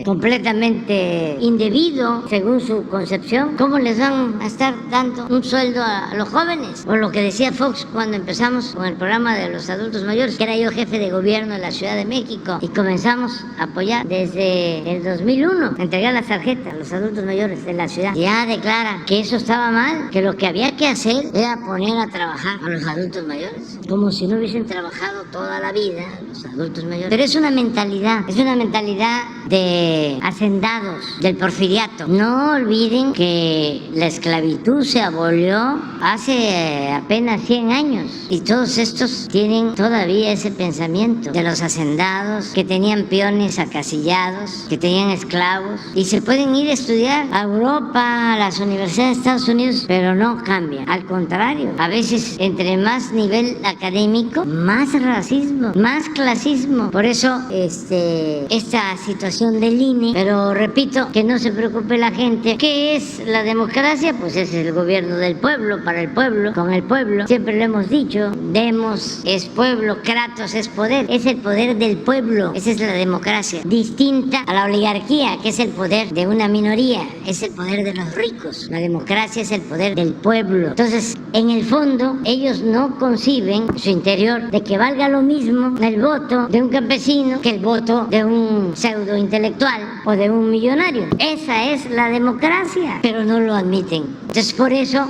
completamente indebido según su concepción. ¿Cómo les van a estar dando un sueldo a los jóvenes? O lo que decía Fox cuando empezamos con el programa de los adultos mayores, que era yo jefe de gobierno de la Ciudad de México, y comenzamos a apoyar desde el 2001, entregar las tarjetas a los adultos mayores de la ciudad. Ya declara que eso estaba mal, que lo que había que hacer era poner a trabajar a los adultos mayores, como si no hubiesen trabajado toda toda la vida, los adultos mayores, pero es una mentalidad de hacendados, del porfiriato. No olviden que la esclavitud se abolió hace apenas 100 años y todos estos tienen todavía ese pensamiento de los hacendados que tenían peones acasillados, que tenían esclavos y se pueden ir a estudiar a Europa, a las universidades de Estados Unidos, pero no cambian. Al contrario, a veces entre más nivel académico, más racismo, más clasismo. Por eso esta situación del INE, pero repito, que no se preocupe la gente. ¿Qué es la democracia? Pues es el gobierno del pueblo, para el pueblo, con el pueblo. Siempre lo hemos dicho, demos es pueblo, kratos es poder. Es el poder del pueblo, esa es la democracia. Distinta a la oligarquía, que es el poder de una minoría, es el poder de los ricos. La democracia es el poder del pueblo. Entonces, en el fondo, ellos no conciben en su interior de que valga lo mismo el voto de un campesino que el voto de un pseudo intelectual o de un millonario. Esa es la democracia, pero no lo admiten. Entonces, por eso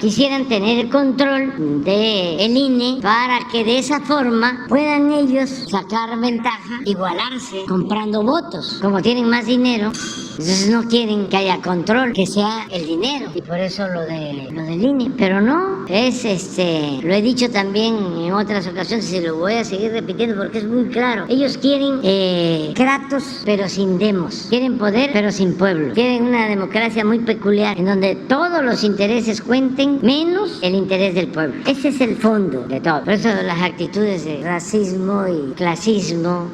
quisieran tener el control del INE para que de esa forma puedan ellos sacar ventaja, igualarse comprando votos. Como tienen más dinero, entonces no quieren que haya control, que sea el dinero, y por eso lo del INE. Pero no, es lo he dicho también en otras ocasiones y lo voy a seguir repitiendo porque es muy claro. Ellos quieren kratos pero sin demos, quieren poder pero sin pueblo, quieren una democracia muy peculiar en donde todos los intereses cuenten menos el interés del pueblo. Ese es el fondo de todo. Por eso las actitudes de racismo y clasismo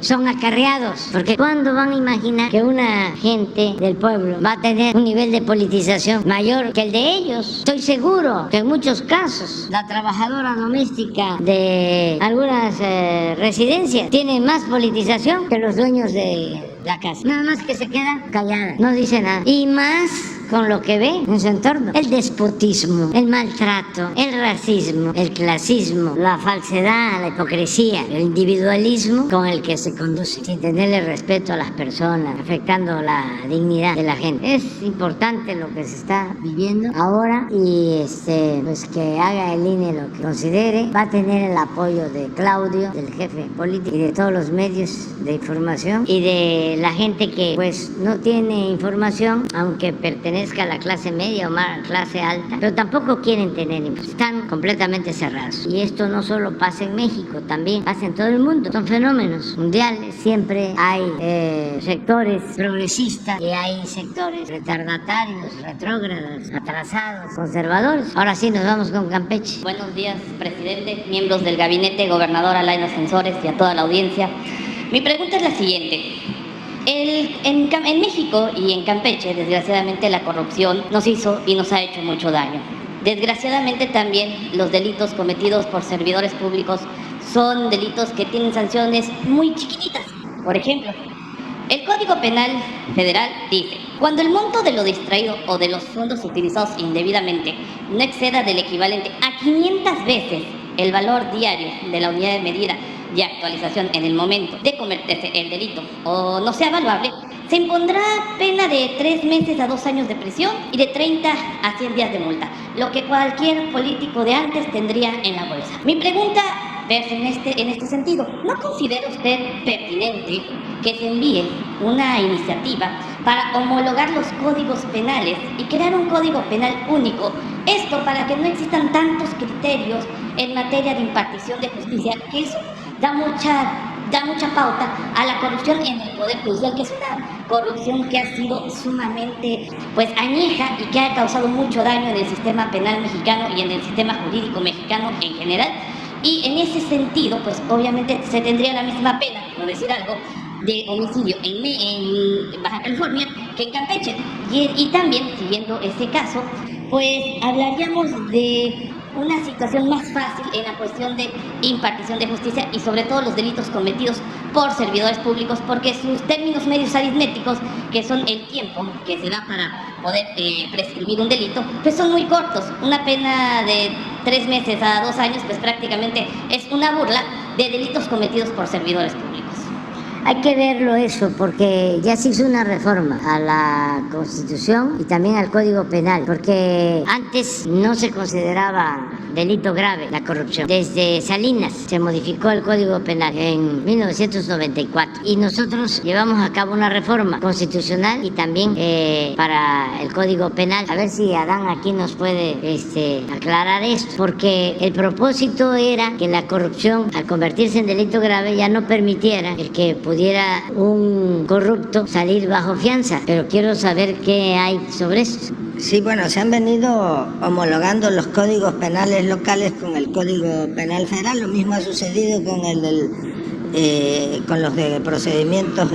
son acarreados, porque ¿cuándo van a imaginar que una gente del pueblo va a tener un nivel de politización mayor que el de ellos? Estoy seguro que en muchos casos la trabajadora doméstica de algunas residencias tiene más politización que los dueños de la casa. Nada más que se queda callada, no dice nada. Y más con lo que ve en su entorno. El despotismo, el maltrato, el racismo, el clasismo, la falsedad, la hipocresía, el individualismo con el que se conduce, sin tenerle respeto a las personas, afectando la dignidad de la gente. Es importante lo que se está viviendo ahora y pues que haga el INE lo que considere. Va a tener el apoyo de Claudio, del jefe político, y de todos los medios de información y de la gente que pues no tiene información, aunque pertenezca a la clase media o más clase alta, pero tampoco quieren tener información. Están completamente cerrados. Y esto no solo pasa en México, también pasa en todo el mundo. Son fenómenos mundiales. Siempre hay sectores progresistas y hay sectores retardatarios, retrógrados, atrasados, conservadores. Ahora sí nos vamos con Campeche. Buenos días, presidente, miembros del gabinete, gobernador Alain Ascensores y a toda la audiencia. Mi pregunta es la siguiente. En México y en Campeche, desgraciadamente, la corrupción nos hizo y nos ha hecho mucho daño. Desgraciadamente también los delitos cometidos por servidores públicos son delitos que tienen sanciones muy chiquititas. Por ejemplo, el Código Penal Federal dice: cuando el monto de lo distraído o de los fondos utilizados indebidamente no exceda del equivalente a 500 veces el valor diario de la unidad de medida de actualización en el momento de cometerse el delito o no sea evaluable, se impondrá pena de 3 meses a 2 años de prisión y de 30 a 100 días de multa, lo que cualquier político de antes tendría en la bolsa. Mi pregunta versa en este sentido: ¿no considera usted pertinente que se envíe una iniciativa para homologar los códigos penales y crear un código penal único? Esto para que no existan tantos criterios en materia de impartición de justicia, que eso da mucha pauta a la corrupción en el Poder Judicial, que es una corrupción que ha sido sumamente añeja y que ha causado mucho daño en el sistema penal mexicano y en el sistema jurídico mexicano en general. Y en ese sentido, obviamente se tendría la misma pena, por decir algo, de homicidio en Baja California que en Campeche. Y también, siguiendo ese caso, hablaríamos de una situación más fácil en la cuestión de impartición de justicia y sobre todo los delitos cometidos por servidores públicos, porque sus términos medios aritméticos, que son el tiempo que se da para poder prescribir un delito, son muy cortos. Una pena de 3 meses a 2 años prácticamente es una burla de delitos cometidos por servidores públicos. hay que verlo eso, porque ya se hizo una reforma a la Constitución y también al Código Penal, porque antes no se consideraba delito grave la corrupción. Desde Salinas se modificó el Código Penal en 1994 y nosotros llevamos a cabo una reforma constitucional y también para el Código Penal. A ver si Adán aquí nos puede aclarar esto, porque el propósito era que la corrupción, al convertirse en delito grave, ya no permitiera el que pudiera un corrupto salir bajo fianza. Pero quiero saber qué hay sobre esto. Sí, bueno, se han venido homologando los códigos penales locales con el Código Penal Federal. Lo mismo ha sucedido con con los de procedimientos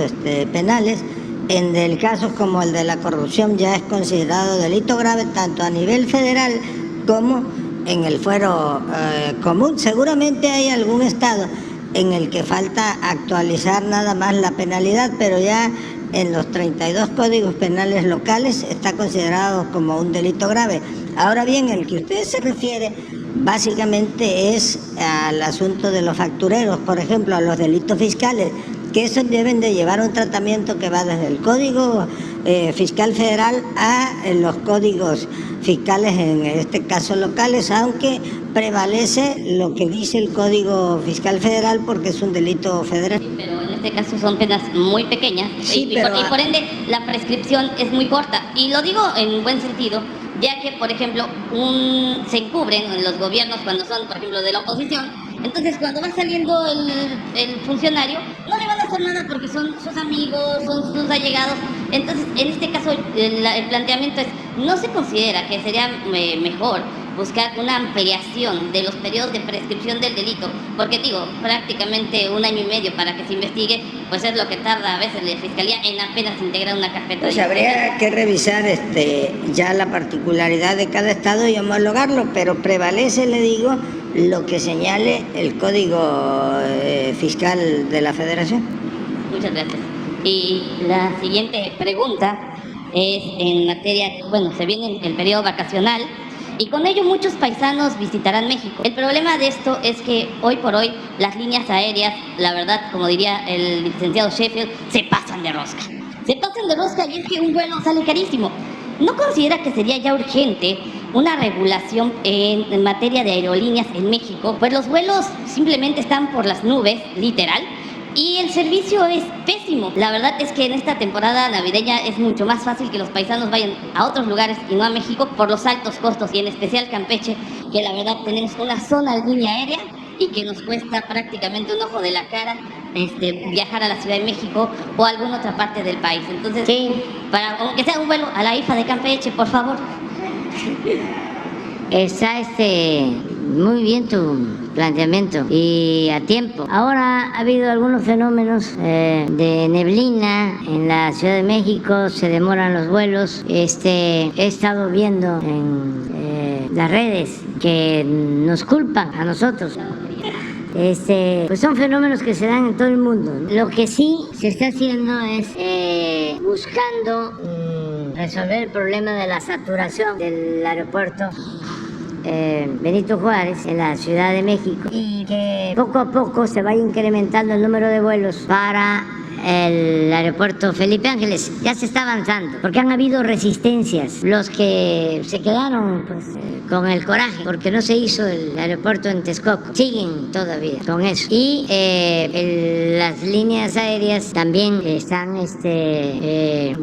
penales. En casos como el de la corrupción ya es considerado delito grave tanto a nivel federal como en el fuero común. Seguramente hay algún estado en el que falta actualizar nada más la penalidad, pero ya en los 32 códigos penales locales está considerado como un delito grave. Ahora bien, el que usted se refiere básicamente es al asunto de los factureros, por ejemplo, a los delitos fiscales, que esos deben de llevar un tratamiento que va desde el Código Fiscal Federal a los códigos fiscales, en este caso locales, aunque prevalece lo que dice el Código Fiscal Federal porque es un delito federal. Sí, pero en este caso son penas muy pequeñas, sí, y por ende la prescripción es muy corta. Y lo digo en buen sentido, ya que, por ejemplo, se encubren en los gobiernos cuando son, por ejemplo, de la oposición. Entonces, cuando va saliendo el funcionario, no le van a hacer nada porque son sus amigos, son sus allegados. Entonces, en este caso, el planteamiento es, ¿no se considera que sería mejor buscar una ampliación de los periodos de prescripción del delito? Porque digo, prácticamente 1 año y medio para que se investigue, pues es lo que tarda a veces la Fiscalía en apenas integrar una carpeta. Pues habría que revisar ya la particularidad de cada estado y homologarlo, pero prevalece, le digo, lo que señale el Código Fiscal de la Federación. Muchas gracias. Y la siguiente pregunta es en materia, bueno, se viene el periodo vacacional y con ello muchos paisanos visitarán México. El problema de esto es que hoy por hoy las líneas aéreas, la verdad, como diría el licenciado Sheffield, se pasan de rosca. Se pasan de rosca y es que un vuelo sale carísimo. ¿No considera que sería ya urgente una regulación en materia de aerolíneas en México? Pues los vuelos simplemente están por las nubes, literal, y el servicio es pésimo. La verdad es que en esta temporada navideña es mucho más fácil que los paisanos vayan a otros lugares y no a México por los altos costos, y en especial Campeche, que la verdad tenemos una zona de línea aérea y que nos cuesta prácticamente un ojo de la cara viajar a la Ciudad de México o a alguna otra parte del país. Entonces, Sí. para aunque sea un vuelo a la IFA de Campeche, por favor. Está muy bien tu planteamiento y a tiempo. Ahora ha habido algunos fenómenos de neblina en la Ciudad de México, se demoran los vuelos. He estado viendo en las redes que nos culpan a nosotros. Pues son fenómenos que se dan en todo el mundo. Lo que sí se está haciendo es buscando resolver el problema de la saturación del aeropuerto Benito Juárez en la Ciudad de México, y que poco a poco se vaya incrementando el número de vuelos para el aeropuerto Felipe Ángeles. Ya se está avanzando porque han habido resistencias. Los que se quedaron con el coraje porque no se hizo el aeropuerto en Texcoco siguen todavía con eso, y las líneas aéreas también están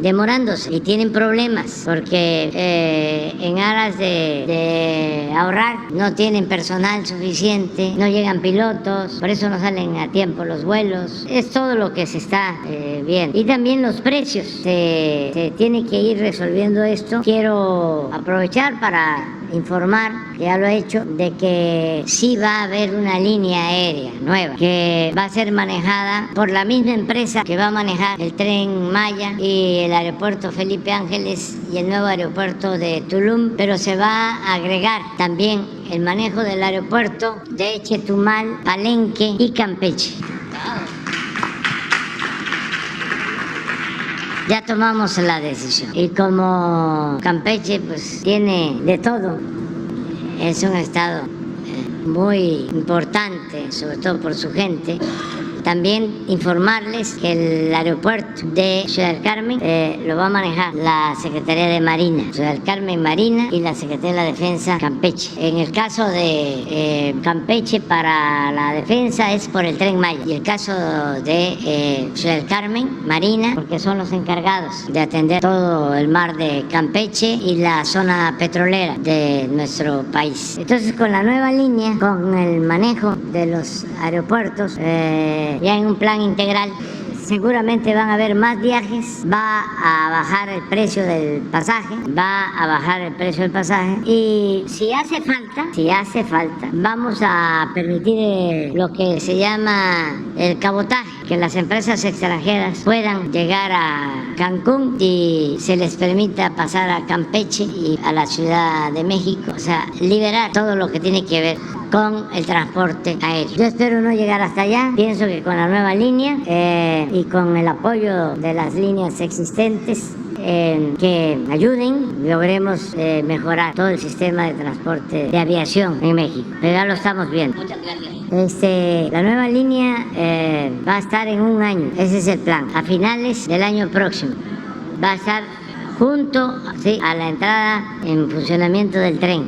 demorándose y tienen problemas porque en aras de ahorrar no tienen personal suficiente, no llegan pilotos, por eso no salen a tiempo los vuelos. Es todo lo que se está viendo, y también los precios. Se tiene que ir resolviendo esto. Quiero aprovechar para informar, que ya lo he hecho, de que sí va a haber una línea aérea nueva que va a ser manejada por la misma empresa que va a manejar el Tren Maya y el aeropuerto Felipe Ángeles y el nuevo aeropuerto de Tulum, pero se va a agregar también el manejo del aeropuerto de Chetumal, Palenque y Campeche. Ya tomamos la decisión, y como Campeche pues tiene de todo, es un estado muy importante, sobre todo por su gente, También informarles que el aeropuerto de Ciudad del Carmen lo va a manejar la Secretaría de Marina, Ciudad del Carmen Marina y la Secretaría de la Defensa Campeche. En el caso de Campeche para la defensa es por el Tren Maya, y el caso de Ciudad del Carmen Marina porque son los encargados de atender todo el mar de Campeche y la zona petrolera de nuestro país. Entonces, con la nueva línea, con el manejo de los aeropuertos, ya en un plan integral, seguramente van a haber más viajes, va a bajar el precio del pasaje, y si hace falta, vamos a permitir lo que se llama el cabotaje, que las empresas extranjeras puedan llegar a Cancún y se les permita pasar a Campeche y a la Ciudad de México, o sea, liberar todo lo que tiene que ver con el transporte aéreo. Yo espero no llegar hasta allá, pienso que con la nueva línea y con el apoyo de las líneas existentes que ayuden, logremos mejorar todo el sistema de transporte de aviación en México. Pero ya lo estamos viendo. Muchas gracias. La nueva línea va a estar en un año, ese es el plan, a finales del año próximo. Va a estar junto a la entrada en funcionamiento del tren,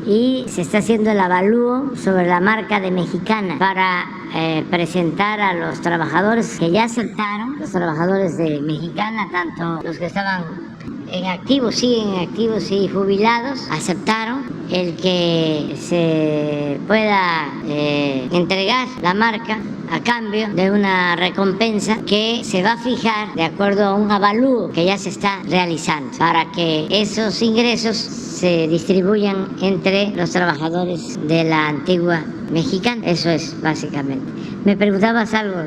y se está haciendo el avalúo sobre la marca de Mexicana para presentar a los trabajadores que ya aceptaron, los trabajadores de Mexicana, tanto los que estaban en activos, siguen activos y jubilados, aceptaron el que se pueda entregar la marca a cambio de una recompensa que se va a fijar de acuerdo a un avalúo que ya se está realizando para que esos ingresos se distribuyan entre los trabajadores de la antigua Mexicana. Eso es básicamente. ¿Me preguntabas algo?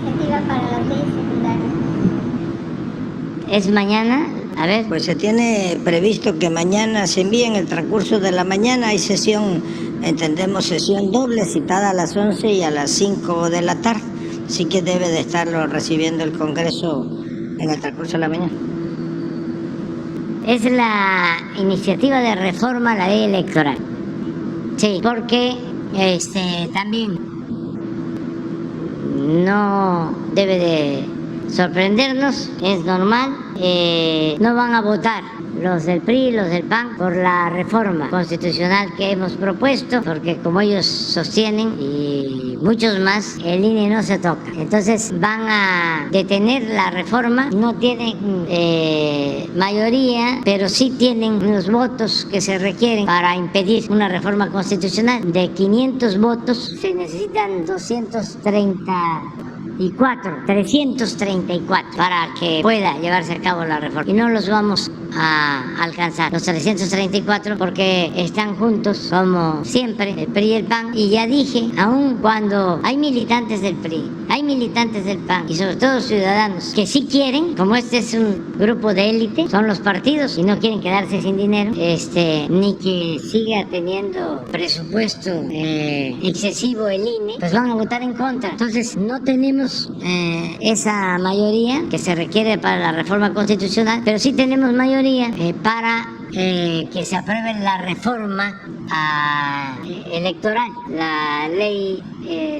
Iniciativa para las leyes secundarias. ¿Es mañana? A ver. Pues se tiene previsto que mañana se envíe en el transcurso de la mañana. Hay sesión, entendemos sesión doble, citada a las 11 y a las 5 de la tarde. Así que debe de estarlo recibiendo el Congreso en el transcurso de la mañana. Es la iniciativa de reforma a la ley electoral. Sí, porque también no debe de sorprendernos, es normal, no van a votar los del PRI, los del PAN, por la reforma constitucional que hemos propuesto, porque como ellos sostienen, y muchos más, el INE no se toca. Entonces van a detener la reforma, no tienen mayoría, pero sí tienen los votos que se requieren para impedir una reforma constitucional. De 500 votos se necesitan 334 para que pueda llevarse a cabo la reforma, y no los vamos a alcanzar los 334 porque están juntos como siempre el PRI y el PAN, y ya dije, aun cuando hay militantes del PRI, hay militantes del PAN y sobre todo ciudadanos que sí quieren, como este es un grupo de élite, son los partidos y no quieren quedarse sin dinero, ni que siga teniendo presupuesto excesivo el INE, pues van a votar en contra. Entonces no tenemos esa mayoría que se requiere para la reforma constitucional, pero sí tenemos mayoría para que se apruebe la reforma electoral, la ley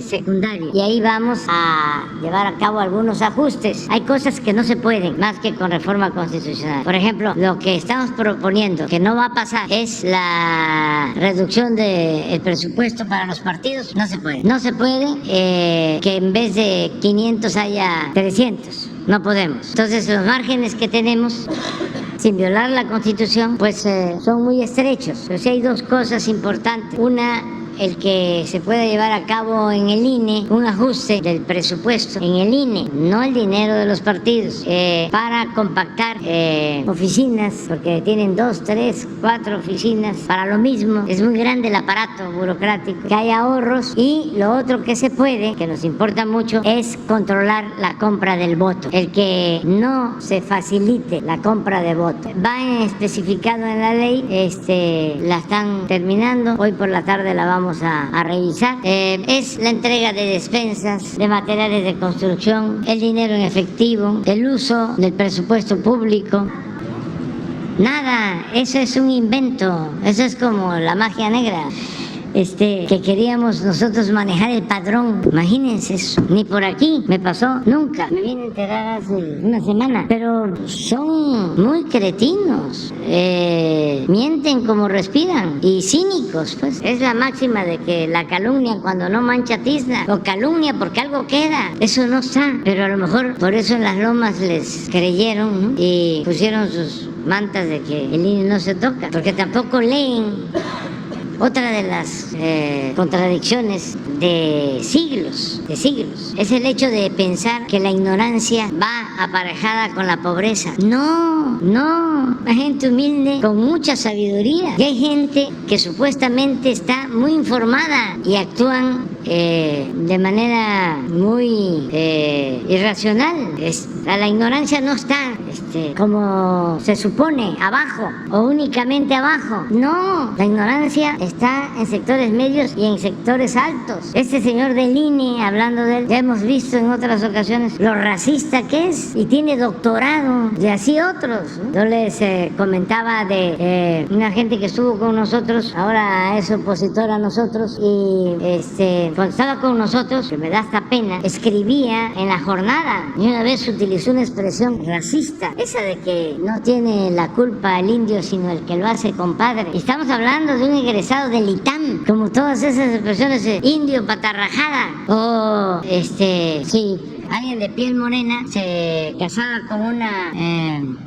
secundaria, y ahí vamos a llevar a cabo algunos ajustes. Hay cosas que no se pueden más que con reforma constitucional. Por ejemplo, lo que estamos proponiendo que no va a pasar es la reducción del presupuesto para los partidos. No se puede que en vez de 500 haya 300. No podemos. Entonces los márgenes que tenemos, sin violar la Constitución, pues son muy estrechos. Pero sí hay dos cosas importantes. Una, el que se pueda llevar a cabo en el INE un ajuste del presupuesto en el INE, no el dinero de los partidos, para compactar oficinas, porque tienen 2, 3, 4 oficinas para lo mismo. Es muy grande el aparato burocrático, que hay ahorros. Y lo otro que se puede, que nos importa mucho, es controlar la compra del voto, el que no se facilite la compra de voto. Va especificado en la ley, la están terminando, hoy por la tarde la vamos a revisar. Es la entrega de despensas, de materiales de construcción, el dinero en efectivo, el uso del presupuesto público. Nada, eso es un invento, eso es como la magia negra. que queríamos nosotros manejar el padrón. Imagínense eso. Ni por aquí me pasó nunca. Me vine a enterar hace una semana. Pero son muy cretinos. Mienten como respiran. Y cínicos, pues. Es la máxima de que la calumnia cuando no mancha tizna. O calumnia porque algo queda. Eso no está. Pero a lo mejor por eso en las lomas les creyeron, ¿no? Y pusieron sus mantas de que el INE no se toca. Porque tampoco leen. Otra de las contradicciones de siglos, es el hecho de pensar que la ignorancia va aparejada con la pobreza. No, hay gente humilde con mucha sabiduría. Y hay gente que supuestamente está muy informada y actúan de manera muy irracional. La ignorancia no está como se supone, abajo o únicamente abajo. No, la ignorancia está en sectores medios y en sectores altos. Este señor del INE, hablando de él, ya hemos visto en otras ocasiones lo racista que es y tiene doctorado y así otros, ¿no? Yo les comentaba de una gente que estuvo con nosotros, ahora es opositora a nosotros y cuando estaba con nosotros, que me da hasta pena, escribía en la jornada y una vez utilizó una expresión racista, esa de que no tiene la culpa el indio sino el que lo hace compadre. Y estamos hablando de un egresado del ITAM, como todas esas expresiones de indio patarrajada o sí. Alguien de piel morena se casaba con una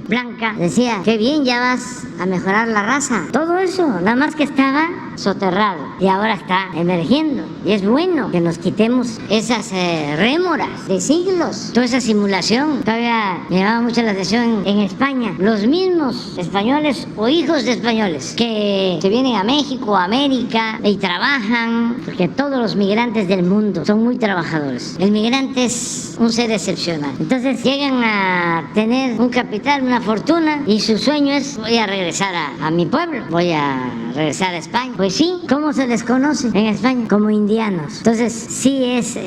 blanca, decía, qué bien, ya vas a mejorar la raza. Todo eso, nada más que estaba soterrado y ahora está emergiendo. Y es bueno que nos quitemos esas rémoras de siglos, toda esa simulación. Todavía me llamaba mucho la atención en España, los mismos españoles o hijos de españoles que se vienen a México, a América y trabajan, porque todos los migrantes del mundo son muy trabajadores. El migrante es un ser excepcional. Entonces llegan a tener un capital, una fortuna y su sueño es voy a regresar a mi pueblo, voy a regresar a España. Pues sí, ¿cómo se les conoce en España? Como indianos. Entonces sí es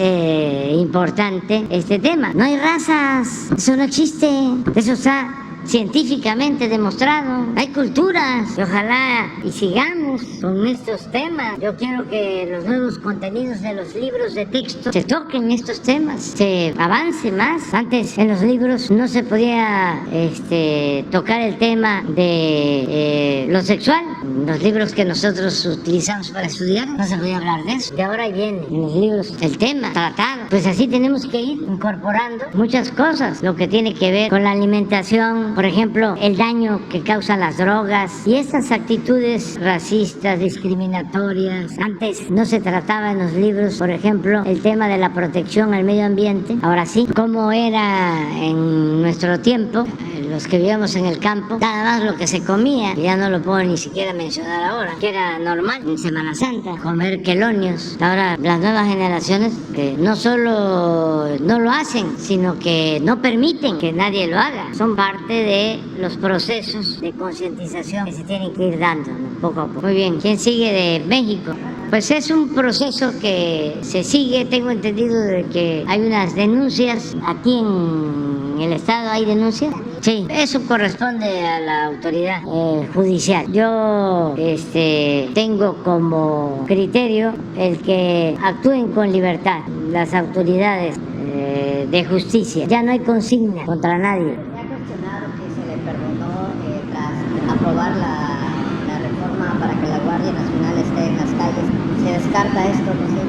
importante este tema. No hay razas, eso no existe, eso está científicamente demostrado. Hay culturas y ojalá y sigamos con estos temas. Yo quiero que los nuevos contenidos de los libros de texto se toquen estos temas, se avance más. Antes en los libros no se podía tocar el tema de lo sexual. Los libros que nosotros utilizamos para estudiar no se podía hablar de eso. Y ahora viene en los libros el tema tratado. Pues así tenemos que ir incorporando muchas cosas, lo que tiene que ver con la alimentación, por ejemplo, el daño que causan las drogas y estas actitudes racistas, discriminatorias. Antes no se trataba en los libros, por ejemplo, el tema de la protección al medio ambiente. Ahora sí, como era en nuestro tiempo, los que vivíamos en el campo, nada más lo que se comía, ya no lo puedo ni siquiera mencionar ahora, que era normal en Semana Santa, comer quelonios. Ahora las nuevas generaciones no solo no lo hacen, sino que no permiten que nadie lo haga. Son parte de los procesos de concientización que se tienen que ir dando, ¿no? Poco a poco. Muy bien, ¿quién sigue de México? Pues es un proceso que se sigue. Tengo entendido de que hay unas denuncias. Aquí en el estado hay denuncias. Sí, eso corresponde a la autoridad judicial. Yo tengo como criterio el que actúen con libertad las autoridades de justicia. Ya no hay consigna contra nadie. Tras aprobar la reforma para que la Guardia Nacional esté en las calles, ¿se descarta esto? No sé.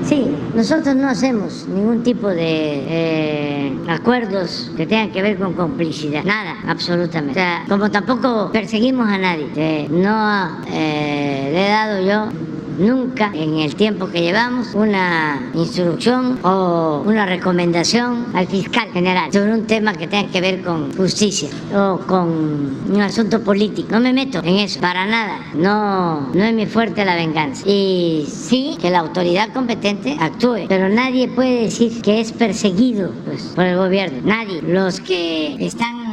Sí, nosotros no hacemos ningún tipo de acuerdos que tengan que ver con complicidad, nada, absolutamente. O sea, como tampoco perseguimos a nadie, no le he dado yo nunca en el tiempo que llevamos una instrucción o una recomendación al fiscal general sobre un tema que tenga que ver con justicia o con un asunto político. No me meto en eso, para nada. No es mi fuerte la venganza. Y sí, que la autoridad competente actúe, pero nadie puede decir que es perseguido por el gobierno. Nadie. Los que están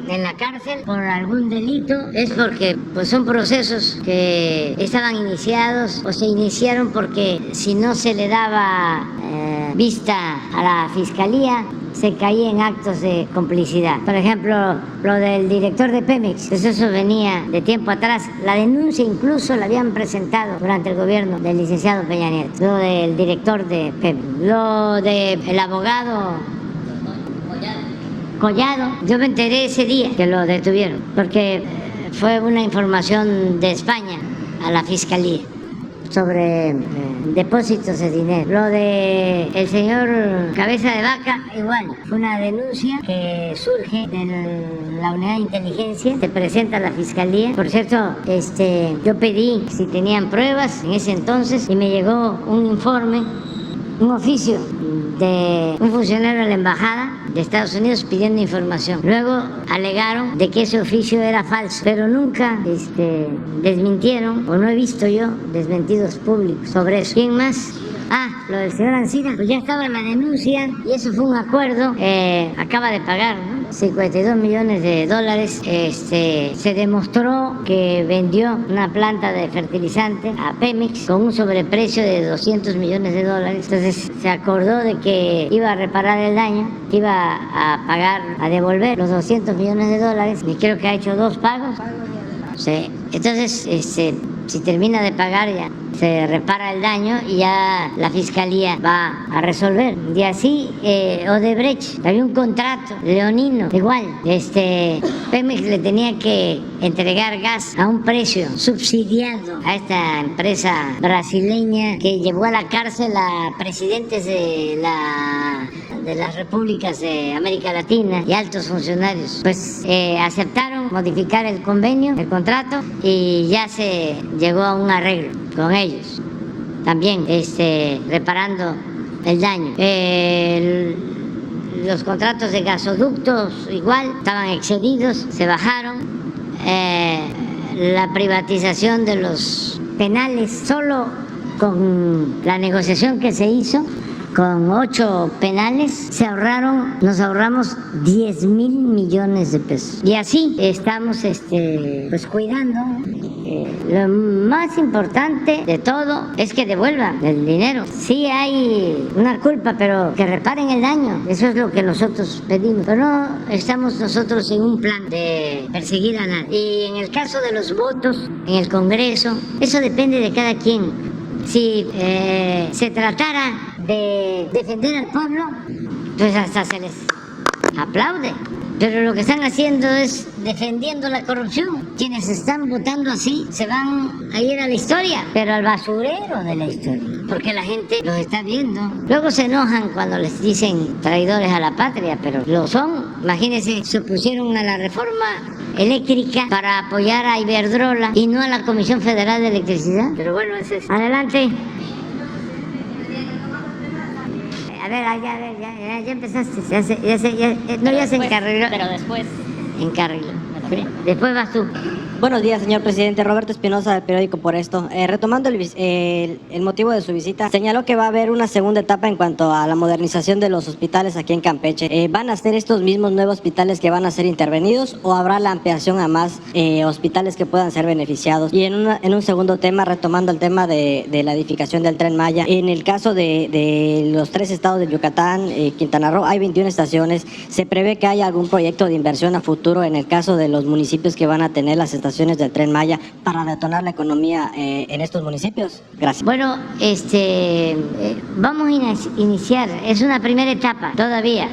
en la cárcel por algún delito es porque son procesos que estaban iniciados o se iniciaron porque si no se le daba vista a la fiscalía se caía en actos de complicidad. Por ejemplo, lo del director de Pemex, pues eso venía de tiempo atrás. La denuncia incluso la habían presentado durante el gobierno del licenciado Peña Nieto, lo del director de Pemex. Lo del abogado Collado, yo me enteré ese día que lo detuvieron, porque fue una información de España a la Fiscalía sobre depósitos de dinero. Lo de el señor Cabeza de Vaca, igual, fue una denuncia que surge de la unidad de inteligencia, se presenta a la Fiscalía. Por cierto, yo pedí si tenían pruebas en ese entonces y me llegó un informe, un oficio de un funcionario de la Embajada de Estados Unidos pidiendo información. Luego alegaron de que ese oficio era falso, pero nunca desmintieron, o no he visto yo desmentidos públicos sobre eso. ¿Quién más? Lo del señor Ancira, pues ya estaba en la denuncia y eso fue un acuerdo, acaba de pagar, ¿no? $52 millones. Se demostró que vendió una planta de fertilizante a Pemex con un sobreprecio de $200 millones. Entonces se acordó de que iba a reparar el daño, que iba a pagar, a devolver los $200 millones y creo que ha hecho 2 pagos. Sí. Entonces, si termina de pagar ya se repara el daño y ya la Fiscalía va a resolver. Y así, Odebrecht, había un contrato leonino, igual, Pemex le tenía que entregar gas a un precio subsidiado a esta empresa brasileña que llevó a la cárcel a presidentes de las repúblicas de América Latina y altos funcionarios. Pues aceptaron modificar el convenio, el contrato, y ya se llegó a un arreglo con ellos, también reparando el daño. Los contratos de gasoductos igual estaban excedidos, se bajaron. La privatización de los penales, solo con la negociación que se hizo con 8 penales, nos ahorramos 10,000 millones de pesos. Y así estamos pues cuidando. Lo más importante de todo es que devuelvan el dinero. Sí hay una culpa, pero que reparen el daño. Eso es lo que nosotros pedimos. Pero no estamos nosotros en un plan de perseguir a nadie. Y en el caso de los votos en el Congreso, eso depende de cada quien. Si se tratara de defender al pueblo, pues hasta se les aplaude. Pero lo que están haciendo es defendiendo la corrupción. Quienes están votando así se van a ir a la historia, pero al basurero de la historia, porque la gente los está viendo. Luego se enojan cuando les dicen traidores a la patria, pero lo son. Imagínense, se opusieron a la reforma eléctrica para apoyar a Iberdrola y no a la Comisión Federal de Electricidad. Pero bueno, eso es. Adelante. Ya empezaste. Ya se encarriló. Pero después. Encarriló. Después vas tú. Buenos días, señor presidente. Roberto Espinosa, del periódico Por Esto. Retomando el motivo de su visita, señaló que va a haber una segunda etapa en cuanto a la modernización de los hospitales aquí en Campeche. ¿Van a ser estos mismos nuevos hospitales que van a ser intervenidos o habrá la ampliación a más hospitales que puedan ser beneficiados? Y en un segundo tema, retomando el tema de la edificación del Tren Maya, en el caso de los 3 estados de Yucatán, Quintana Roo, hay 21 estaciones. ¿Se prevé que haya algún proyecto de inversión a futuro en el caso de los municipios que van a tener las estaciones del Tren Maya para detonar la economía en estos municipios? Gracias. Bueno, vamos a iniciar, es una primera etapa todavía.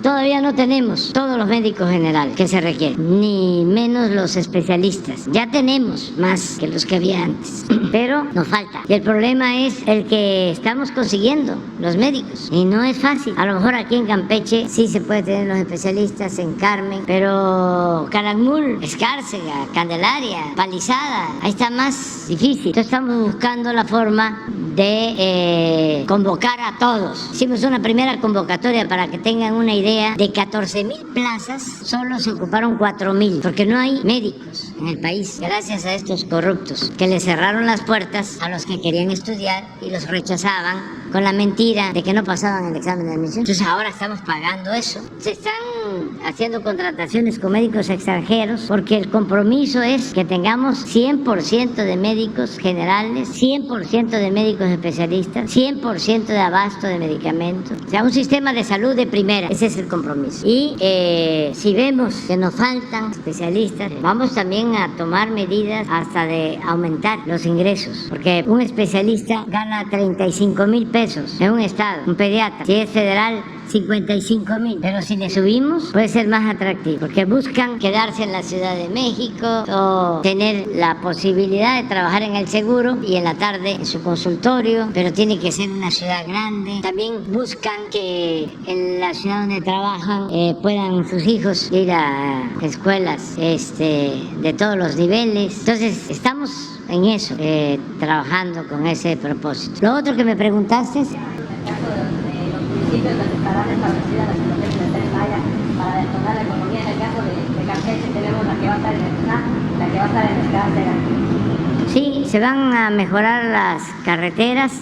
Todavía no tenemos todos los médicos generales que se requieren, ni menos los especialistas. Ya tenemos más que los que había antes, pero nos falta. Y el problema es el que estamos consiguiendo, los médicos, y no es fácil. A lo mejor aquí en Campeche sí se puede tener los especialistas, en Carmen, pero Calakmul, Escárcega, Candelaria, Palizada, ahí está más difícil. Entonces estamos buscando la forma de convocar a todos. Hicimos una primera convocatoria para que tengan una idea. De 14,000 plazas, solo se ocuparon 4,000, porque no hay médicos en el país, gracias a estos corruptos que le cerraron las puertas a los que querían estudiar y los rechazaban con la mentira de que no pasaban el examen de admisión. Entonces ahora estamos pagando eso. Se están haciendo contrataciones con médicos extranjeros porque el compromiso es que tengamos 100% de médicos generales, 100% de médicos especialistas, 100% de abasto de medicamentos. O sea, un sistema de salud de primera. Ese es el compromiso. Y si vemos que nos faltan especialistas, vamos también a tomar medidas hasta de aumentar los ingresos. Porque un especialista gana 35,000 pesos en un estado, un pediatra. Si es federal, 55,000. Pero si le subimos, puede ser más atractivo. Porque buscan quedarse en la Ciudad de México o tener la posibilidad de trabajar en el seguro y en la tarde en su consultorio. Pero tiene que ser una ciudad grande. También buscan que en la ciudad donde trabajan puedan sus hijos ir a escuelas de todos los niveles. Entonces, estamos en eso, trabajando con ese propósito. Lo otro que me preguntaste es... municipios donde estarán establecidas las situaciones del Tren Maya para detonar la economía. En el caso de Campeche tenemos la que va a estar en el SNA, la que va a estar en el Cárcega. Sí, se van a mejorar las carreteras,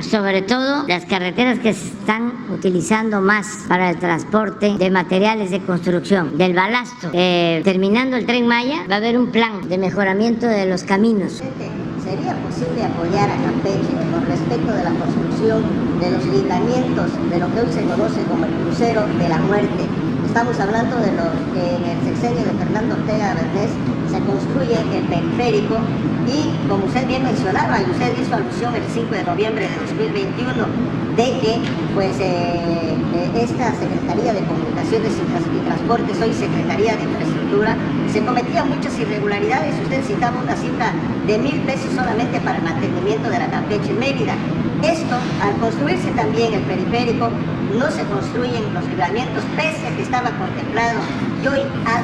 sobre todo las carreteras que se están utilizando más para el transporte de materiales de construcción, del balasto. Terminando el Tren Maya, va a haber un plan de mejoramiento de los caminos. ¿Sería posible apoyar a Campeche con respecto de la construcción de los libramientos de lo que hoy se conoce como el crucero de la muerte? Estamos hablando de lo que en el sexenio de Fernando Ortega Bernés se construye el periférico y, como usted bien mencionaba, y usted hizo alusión el 5 de noviembre de 2021, de que esta Secretaría de Comunicaciones y Transportes, hoy Secretaría de Infraestructura, se cometían muchas irregularidades. Usted citaba una cifra de 1,000 pesos solamente para el mantenimiento de la Campeche-Mérida. Esto, al construirse también el periférico, no se construyen los libramientos, pese a que estaba contemplado, y hoy ha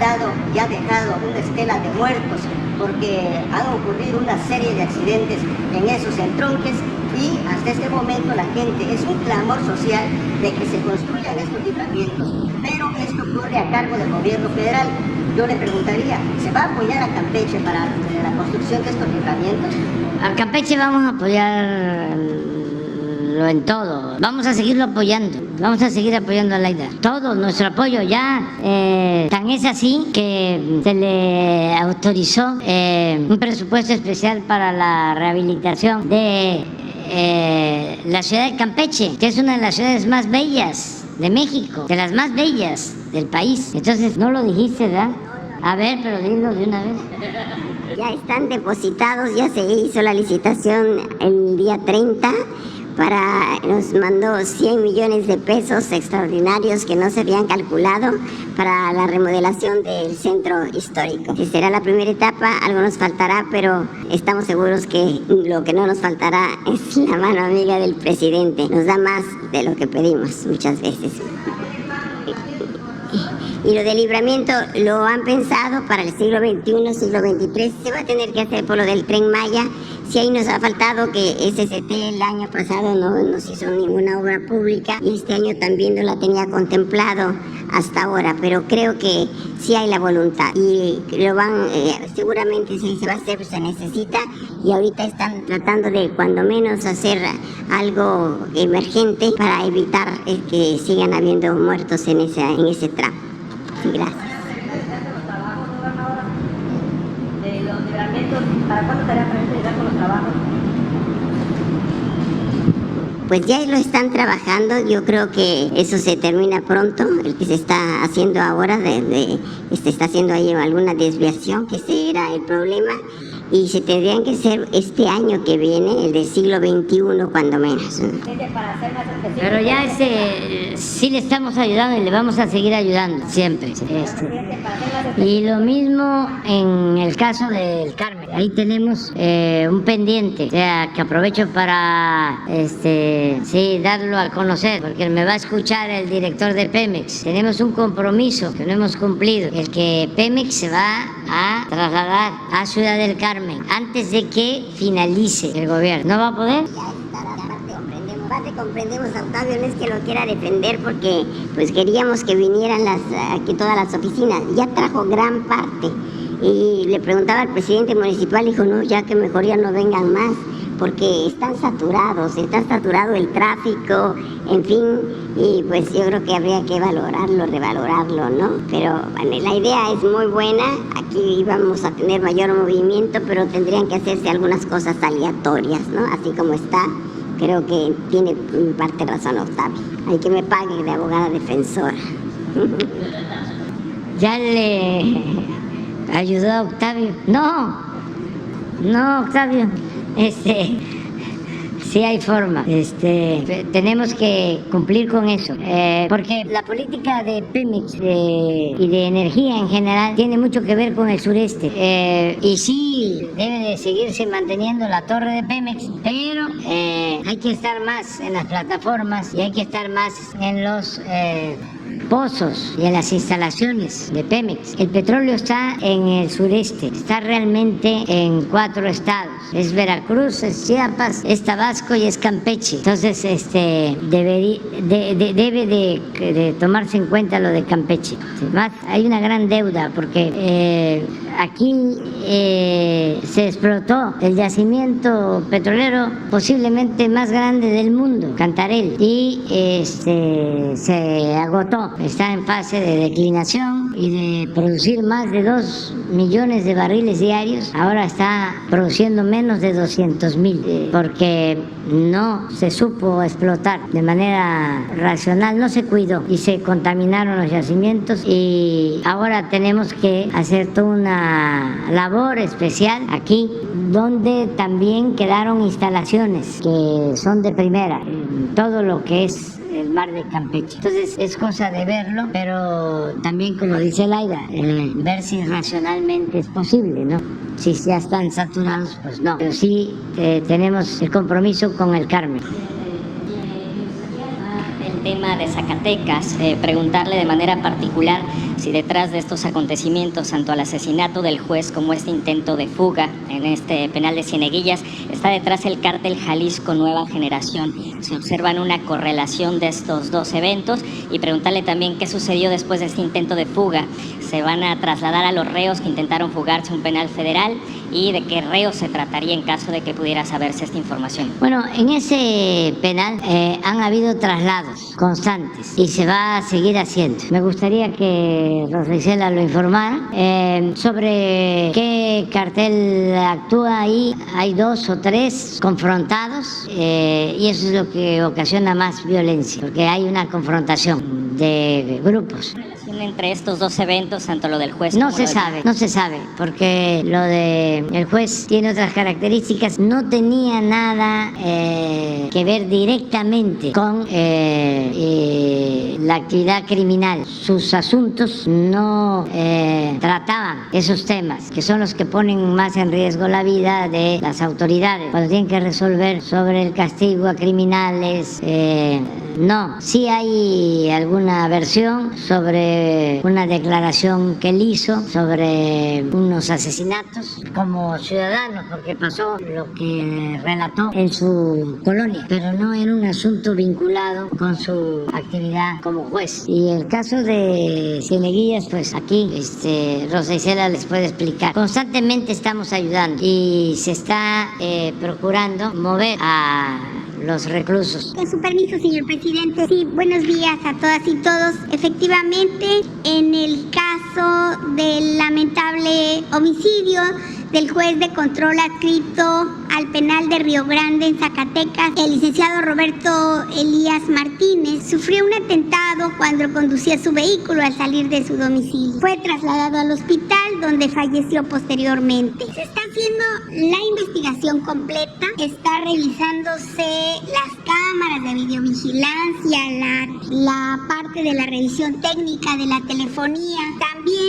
dejado una estela de muertos, porque han ocurrido una serie de accidentes en esos entronques, y hasta este momento la gente, es un clamor social de que se construyan estos libramientos, pero esto ocurre a cargo del gobierno federal. Yo le preguntaría, ¿se va a apoyar a Campeche para la construcción de estos libramientos? A Campeche vamos a apoyarlo en todo. Vamos a seguirlo apoyando. Vamos a seguir apoyando a Laida. Todo nuestro apoyo ya. Tan es así que se le autorizó un presupuesto especial para la rehabilitación de la ciudad de Campeche, que es una de las ciudades más bellas de México, de las más bellas del país. Entonces, no lo dijiste, ¿verdad? A ver, pero dilo de una vez. Ya están depositados, ya se hizo la licitación el día 30. Nos mandó 100 millones de pesos extraordinarios que no se habían calculado para la remodelación del centro histórico. Si será la primera etapa, algo nos faltará, pero estamos seguros que lo que no nos faltará es la mano amiga del presidente. Nos da más de lo que pedimos muchas veces. Y lo del libramiento lo han pensado para el siglo XXI, siglo XXIII. Se va a tener que hacer por lo del Tren Maya. Si ahí nos ha faltado que SCT el año pasado no nos hizo ninguna obra pública y este año también no la tenía contemplado hasta ahora, pero creo que sí hay la voluntad y lo van, seguramente si se va a hacer, pues se necesita, y ahorita están tratando de cuando menos hacer algo emergente para evitar que sigan habiendo muertos en ese tramo. Gracias. De los libramientos, ¿para cuándo estaría previsto llegar con los trabajos? Pues ya lo están trabajando, yo creo que eso se termina pronto, el que se está haciendo ahora, se está haciendo ahí alguna desviación, que ese era el problema, y se tendrían que hacer este año que viene, el del siglo XXI, cuando menos. Pero ya sí le estamos ayudando y le vamos a seguir ayudando siempre. Y lo mismo en el caso del Carmen. Ahí tenemos un pendiente, o sea, que aprovecho para darlo a conocer, porque me va a escuchar el director de Pemex. Tenemos un compromiso que no hemos cumplido, el que Pemex se va a trasladar a Ciudad del Carmen antes de que finalice el gobierno. ¿No va a poder? Comprendemos a Octavio, no es que lo quiera defender, porque pues queríamos que vinieran aquí todas las oficinas. Ya trajo gran parte y le preguntaba al presidente municipal, dijo no, ya que mejor ya no vengan más, porque están saturados, está saturado el tráfico, en fin, y pues yo creo que habría que valorarlo, revalorarlo, ¿no? Pero bueno, la idea es muy buena, aquí vamos a tener mayor movimiento, pero tendrían que hacerse algunas cosas aleatorias, ¿no? Así como está, creo que tiene en parte razón Octavio. Hay que me pague de abogada defensora. ¿Ya le ayudó a Octavio? No, Octavio. Sí hay forma. Tenemos que cumplir con eso. Porque la política de Pemex y de energía en general tiene mucho que ver con el sureste. Y sí, debe de seguirse manteniendo la torre de Pemex, pero hay que estar más en las plataformas y hay que estar más en los pozos y en las instalaciones de Pemex. El petróleo está en el sureste, está realmente en 4 estados. Es Veracruz, es Chiapas, es Tabasco y es Campeche. Entonces, debe de tomarse en cuenta lo de Campeche. Más, hay una gran deuda porque aquí se explotó el yacimiento petrolero posiblemente más grande del mundo, Cantarell, y se agotó. Está en fase de declinación y de producir más de 2 millones de barriles diarios. Ahora está produciendo menos de 200,000 porque no se supo explotar de manera racional, no se cuidó y se contaminaron los yacimientos, y ahora tenemos que hacer toda una labor especial aquí, donde también quedaron instalaciones que son de primera, todo lo que es el mar de Campeche. Entonces es cosa de verlo, pero también, como dice Laida, ver si racionalmente es posible, ¿no? Si ya están saturados, pues no. Pero sí tenemos el compromiso con el Carmen. Tema de Zacatecas, preguntarle de manera particular si detrás de estos acontecimientos, tanto al asesinato del juez como este intento de fuga en este penal de Cieneguillas, está detrás el cártel Jalisco Nueva Generación. Se observan una correlación de estos dos eventos, y preguntarle también qué sucedió después de este intento de fuga. ¿Se van a trasladar a los reos que intentaron fugarse a un penal federal? ¿Y de qué reos se trataría en caso de que pudiera saberse esta información? Bueno, en ese penal han habido traslados constantes y se va a seguir haciendo. Me gustaría que Rosa Isela lo informara sobre qué cartel actúa ahí. Hay 2 o 3 confrontados y eso es lo que ocasiona más violencia, porque hay una confrontación de grupos. Entre estos dos eventos, tanto lo del juez no se sabe, porque lo del juez tiene otras características, no tenía nada que ver directamente con la actividad criminal. Sus asuntos no trataban esos temas, que son los que ponen más en riesgo la vida de las autoridades cuando tienen que resolver sobre el castigo a criminales. No, sí hay alguna versión sobre una declaración que él hizo sobre unos asesinatos como ciudadano, porque pasó lo que relató en su colonia, pero no en un asunto vinculado con su actividad como juez. Y el caso de Cieneguillas, pues aquí Rosa Isela les puede explicar. Constantemente estamos ayudando y se está procurando mover a los reclusos. Con su permiso, señor presidente. Sí, buenos días a todas y todos. Efectivamente, en el caso del lamentable homicidio del juez de control adscrito al penal de Río Grande en Zacatecas, el licenciado Roberto Elías Martínez sufrió un atentado cuando conducía su vehículo al salir de su domicilio. Fue trasladado al hospital, donde falleció posteriormente. Se está haciendo la investigación completa, está revisándose las cámaras de videovigilancia, la parte de la revisión técnica de la telefonía, también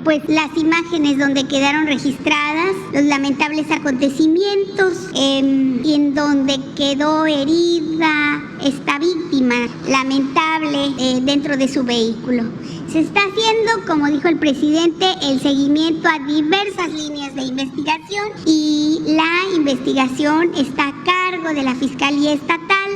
pues las imágenes donde quedaron registradas los lamentables acontecimientos y en donde quedó herida esta víctima lamentable dentro de su vehículo. Se está haciendo, como dijo el presidente, el seguimiento a diversas líneas de investigación, y la investigación está a cargo de la Fiscalía Estatal,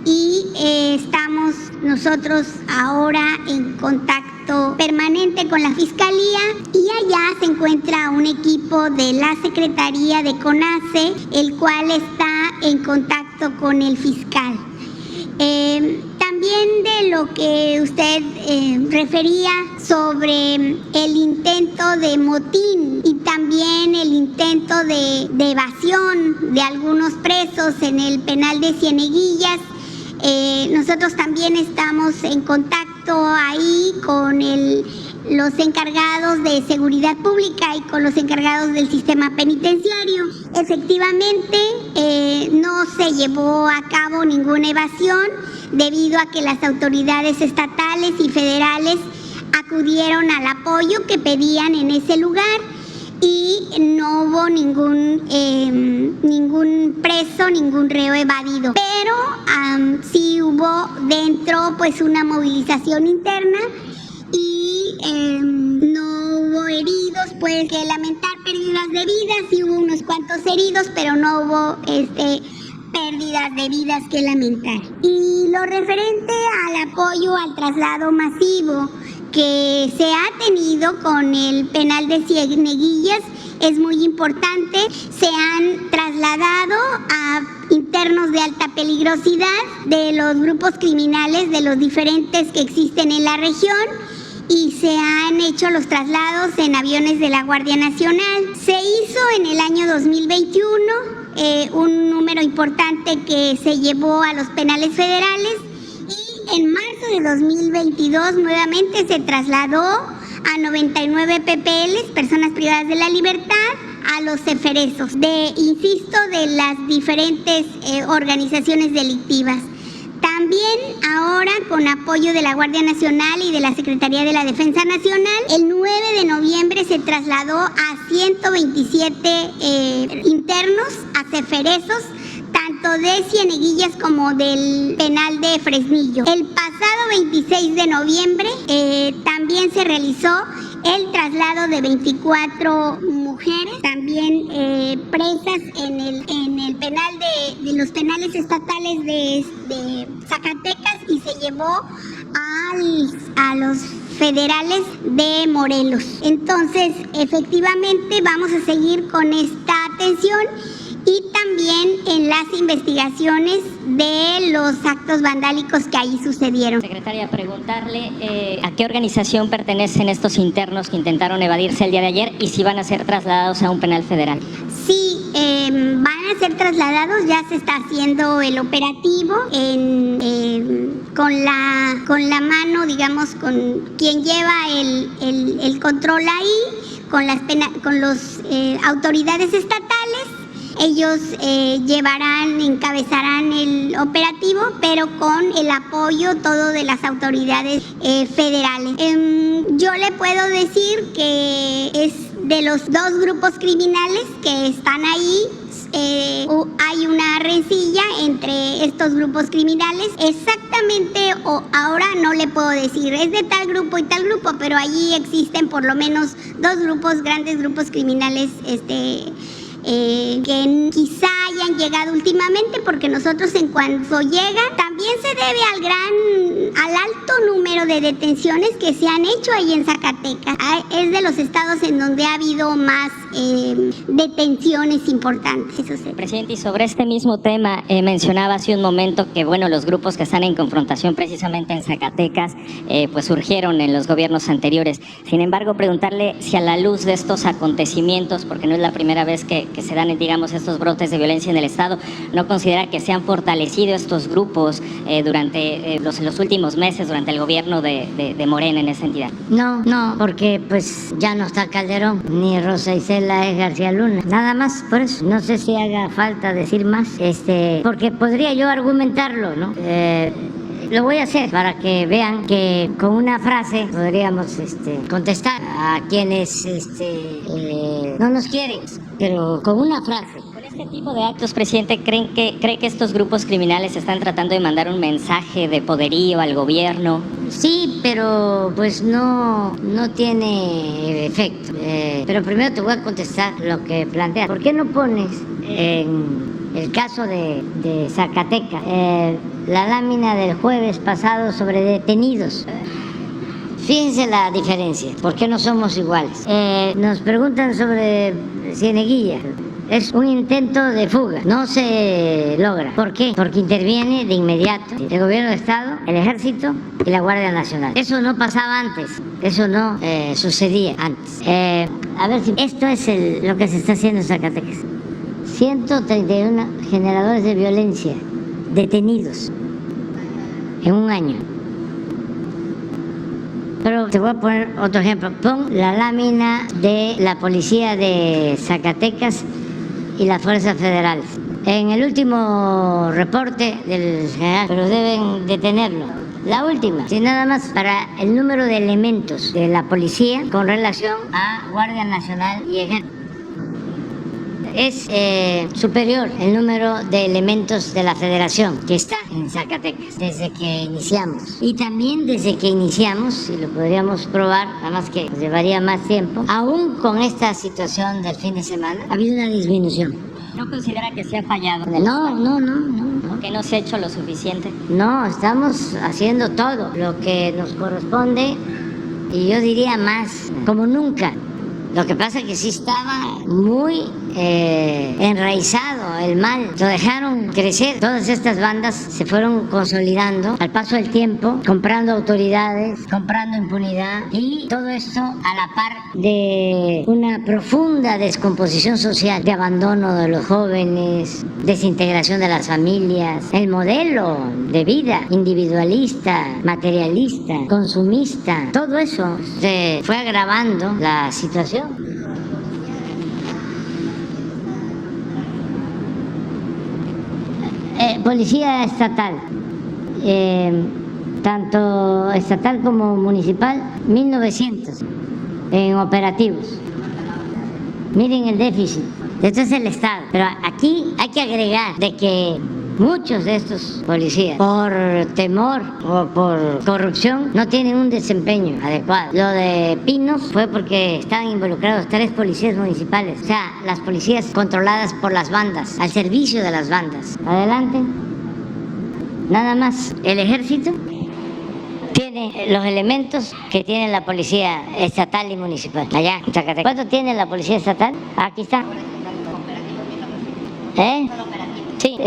y estamos nosotros ahora en contacto contacto permanente con la Fiscalía y allá se encuentra un equipo de la Secretaría de CONACE, el cual está en contacto con el fiscal. También de lo que usted refería sobre el intento de motín y también el intento de evasión de algunos presos en el penal de Cieneguillas, nosotros también estamos en contacto ahí con los encargados de seguridad pública y con los encargados del sistema penitenciario. Efectivamente, no se llevó a cabo ninguna evasión debido a que las autoridades estatales y federales acudieron al apoyo que pedían en ese lugar y no hubo ningún preso, ningún reo evadido. Pero sí hubo dentro pues una movilización interna y no hubo heridos, pues que lamentar pérdidas de vidas, sí hubo unos cuantos heridos, pero no hubo pérdidas de vidas que lamentar. Y lo referente al apoyo al traslado masivo que se ha tenido con el penal de Cieneguillas es muy importante. Se han trasladado a internos de alta peligrosidad de los grupos criminales, de los diferentes que existen en la región, y se han hecho los traslados en aviones de la Guardia Nacional. Se hizo en el año 2021 un número importante que se llevó a los penales federales y en marzo de 2022 nuevamente se trasladó a 99 PPLs, personas privadas de la libertad, a los ceferezos, de las diferentes organizaciones delictivas. También ahora, con apoyo de la Guardia Nacional y de la Secretaría de la Defensa Nacional, el 9 de noviembre se trasladó a 127 internos a ceferezos, tanto de Cieneguillas como del penal de Fresnillo. El pasado 26 de noviembre también se realizó el traslado de 24 mujeres, también presas en el penal de los penales estatales de Zacatecas, y se llevó a los federales de Morelos. Entonces, efectivamente, vamos a seguir con esta atención y también en las investigaciones de los actos vandálicos que ahí sucedieron. Secretaria, preguntarle a qué organización pertenecen estos internos que intentaron evadirse el día de ayer y si van a ser trasladados a un penal federal. Sí, van a ser trasladados, ya se está haciendo el operativo con la mano, digamos, con quien lleva el control ahí, con las autoridades estatales. Ellos encabezarán el operativo, pero con el apoyo todo de las autoridades federales. Yo le puedo decir que es de los dos grupos criminales que están ahí. Hay una rencilla entre estos grupos criminales. Exactamente, ahora no le puedo decir es de tal grupo y tal grupo, pero allí existen por lo menos dos grandes grupos criminales que quizá hayan llegado últimamente, porque nosotros en cuanto llegan también se debe al alto número de detenciones que se han hecho ahí en Zacatecas. Es de los estados en donde ha habido más detenciones importantes. Eso sí. Presidente, y sobre este mismo tema, mencionaba hace un momento que los grupos que están en confrontación precisamente en Zacatecas pues surgieron en los gobiernos anteriores. Sin embargo, preguntarle si a la luz de estos acontecimientos, porque no es la primera vez que se dan, digamos, estos brotes de violencia en el Estado, ¿no considera que se han fortalecido estos grupos durante los últimos meses, durante el gobierno de Morena en esa entidad? No, porque pues ya no está Calderón, ni Rosa Isela es García Luna. Nada más por eso. No sé si haga falta decir más, porque podría yo argumentarlo, ¿no? Lo voy a hacer para que vean que con una frase podríamos contestar a quienes no nos quieren, pero con una frase. Con este tipo de actos, presidente, ¿cree que estos grupos criminales están tratando de mandar un mensaje de poderío al gobierno? Sí, pero pues no tiene efecto. Pero primero te voy a contestar lo que planteas. ¿Por qué no pones en el caso de Zacatecas la lámina del jueves pasado sobre detenidos? Fíjense la diferencia, ¿por qué no somos iguales? Nos preguntan sobre Cieneguilla. Es un intento de fuga, no se logra. ¿Por qué? Porque interviene de inmediato el gobierno de Estado, el Ejército y la Guardia Nacional. Eso no pasaba antes, eso no sucedía antes. A ver si esto es lo que se está haciendo en Zacatecas. 131 generadores de violencia detenidos en un año. Pero te voy a poner otro ejemplo. Pon la lámina de la policía de Zacatecas y las fuerzas federales. En el último reporte del general, pero deben detenerlo. La última, sin nada más, para el número de elementos de la policía con relación a Guardia Nacional y Ejército. Es superior el número de elementos de la Federación que está en Zacatecas desde que iniciamos. Y también desde que iniciamos, y lo podríamos probar, nada más que llevaría más tiempo, aún con esta situación del fin de semana, ha habido una disminución. ¿No considera que se ha fallado? No. ¿Que no se ha hecho lo suficiente? No, estamos haciendo todo lo que nos corresponde y yo diría más, como nunca. Lo que pasa es que sí estaba muy enraizado el mal, lo dejaron crecer. Todas estas bandas se fueron consolidando al paso del tiempo, comprando autoridades, comprando impunidad y todo esto a la par de una profunda descomposición social, de abandono de los jóvenes, desintegración de las familias, el modelo de vida individualista, materialista, consumista, todo eso se fue agravando la situación. Policía estatal, tanto estatal como municipal, 1900 en operativos. Miren el déficit. Esto es el Estado. Pero aquí hay que agregar de que muchos de estos policías, por temor o por corrupción, no tienen un desempeño adecuado. Lo de Pinos fue porque estaban involucrados 3 policías municipales, o sea, las policías controladas por las bandas, al servicio de las bandas. Adelante. Nada más, el Ejército tiene los elementos que tiene la policía estatal y municipal. Allá, en Zacatecas. ¿Cuánto tiene la policía estatal? Aquí está. Sí,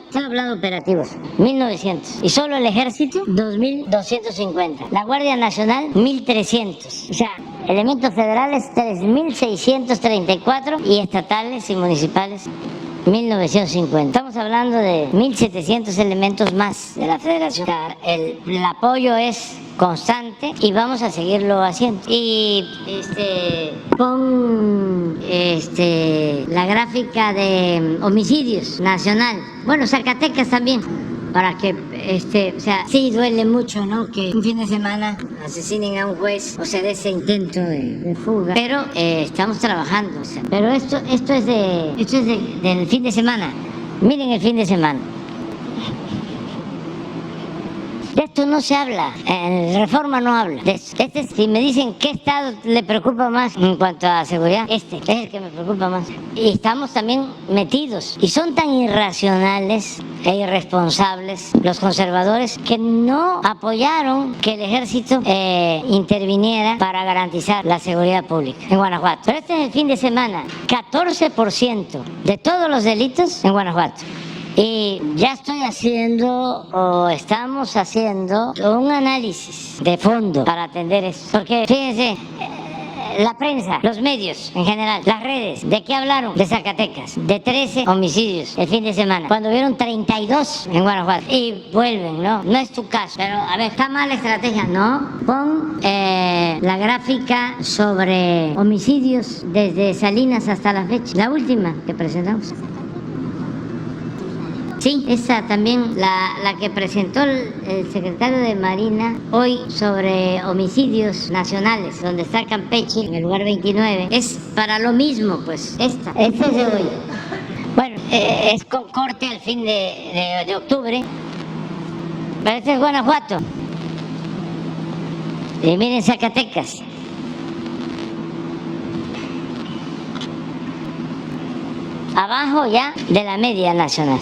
se ha hablado de operativos, 1900. Y solo el Ejército, 2250. La Guardia Nacional, 1300. O sea, elementos federales, 3634 y estatales y municipales, 1950. Estamos hablando de 1700 elementos más de la Federación. O sea, el apoyo es constante y vamos a seguirlo haciendo. Y pon la gráfica de homicidios nacional. Bueno, Zacatecas también. Para que, o sea, sí duele mucho, ¿no? Que un fin de semana asesinen a un juez o se dé ese intento de fuga. Pero estamos trabajando, o sea. Pero esto es del fin de semana. Miren el fin de semana. De esto no se habla, en Reforma no habla de esto. Si me dicen qué estado le preocupa más en cuanto a seguridad, este es el que me preocupa más. Y estamos también metidos. Y son tan irracionales e irresponsables los conservadores que no apoyaron que el Ejército interviniera para garantizar la seguridad pública en Guanajuato. Pero este es el fin de semana, 14% de todos los delitos en Guanajuato. Y ya estoy haciendo, o estamos haciendo, un análisis de fondo para atender eso. Porque, fíjense, la prensa, los medios en general, las redes, ¿de qué hablaron? De Zacatecas, de 13 homicidios el fin de semana, cuando vieron 32 en Guanajuato. Y vuelven, ¿no? No es tu caso. Pero, a ver, ¿está mal la estrategia? No. Pon la gráfica sobre homicidios desde Salinas hasta la fecha. La última que presentamos. Sí, esa también, la que presentó el secretario de Marina hoy sobre homicidios nacionales, donde está Campeche, en el lugar 29, es para lo mismo, pues, esta es de hoy. Bueno, es con corte al fin de octubre, pero este es Guanajuato. Y miren Zacatecas. Abajo ya de la media nacional.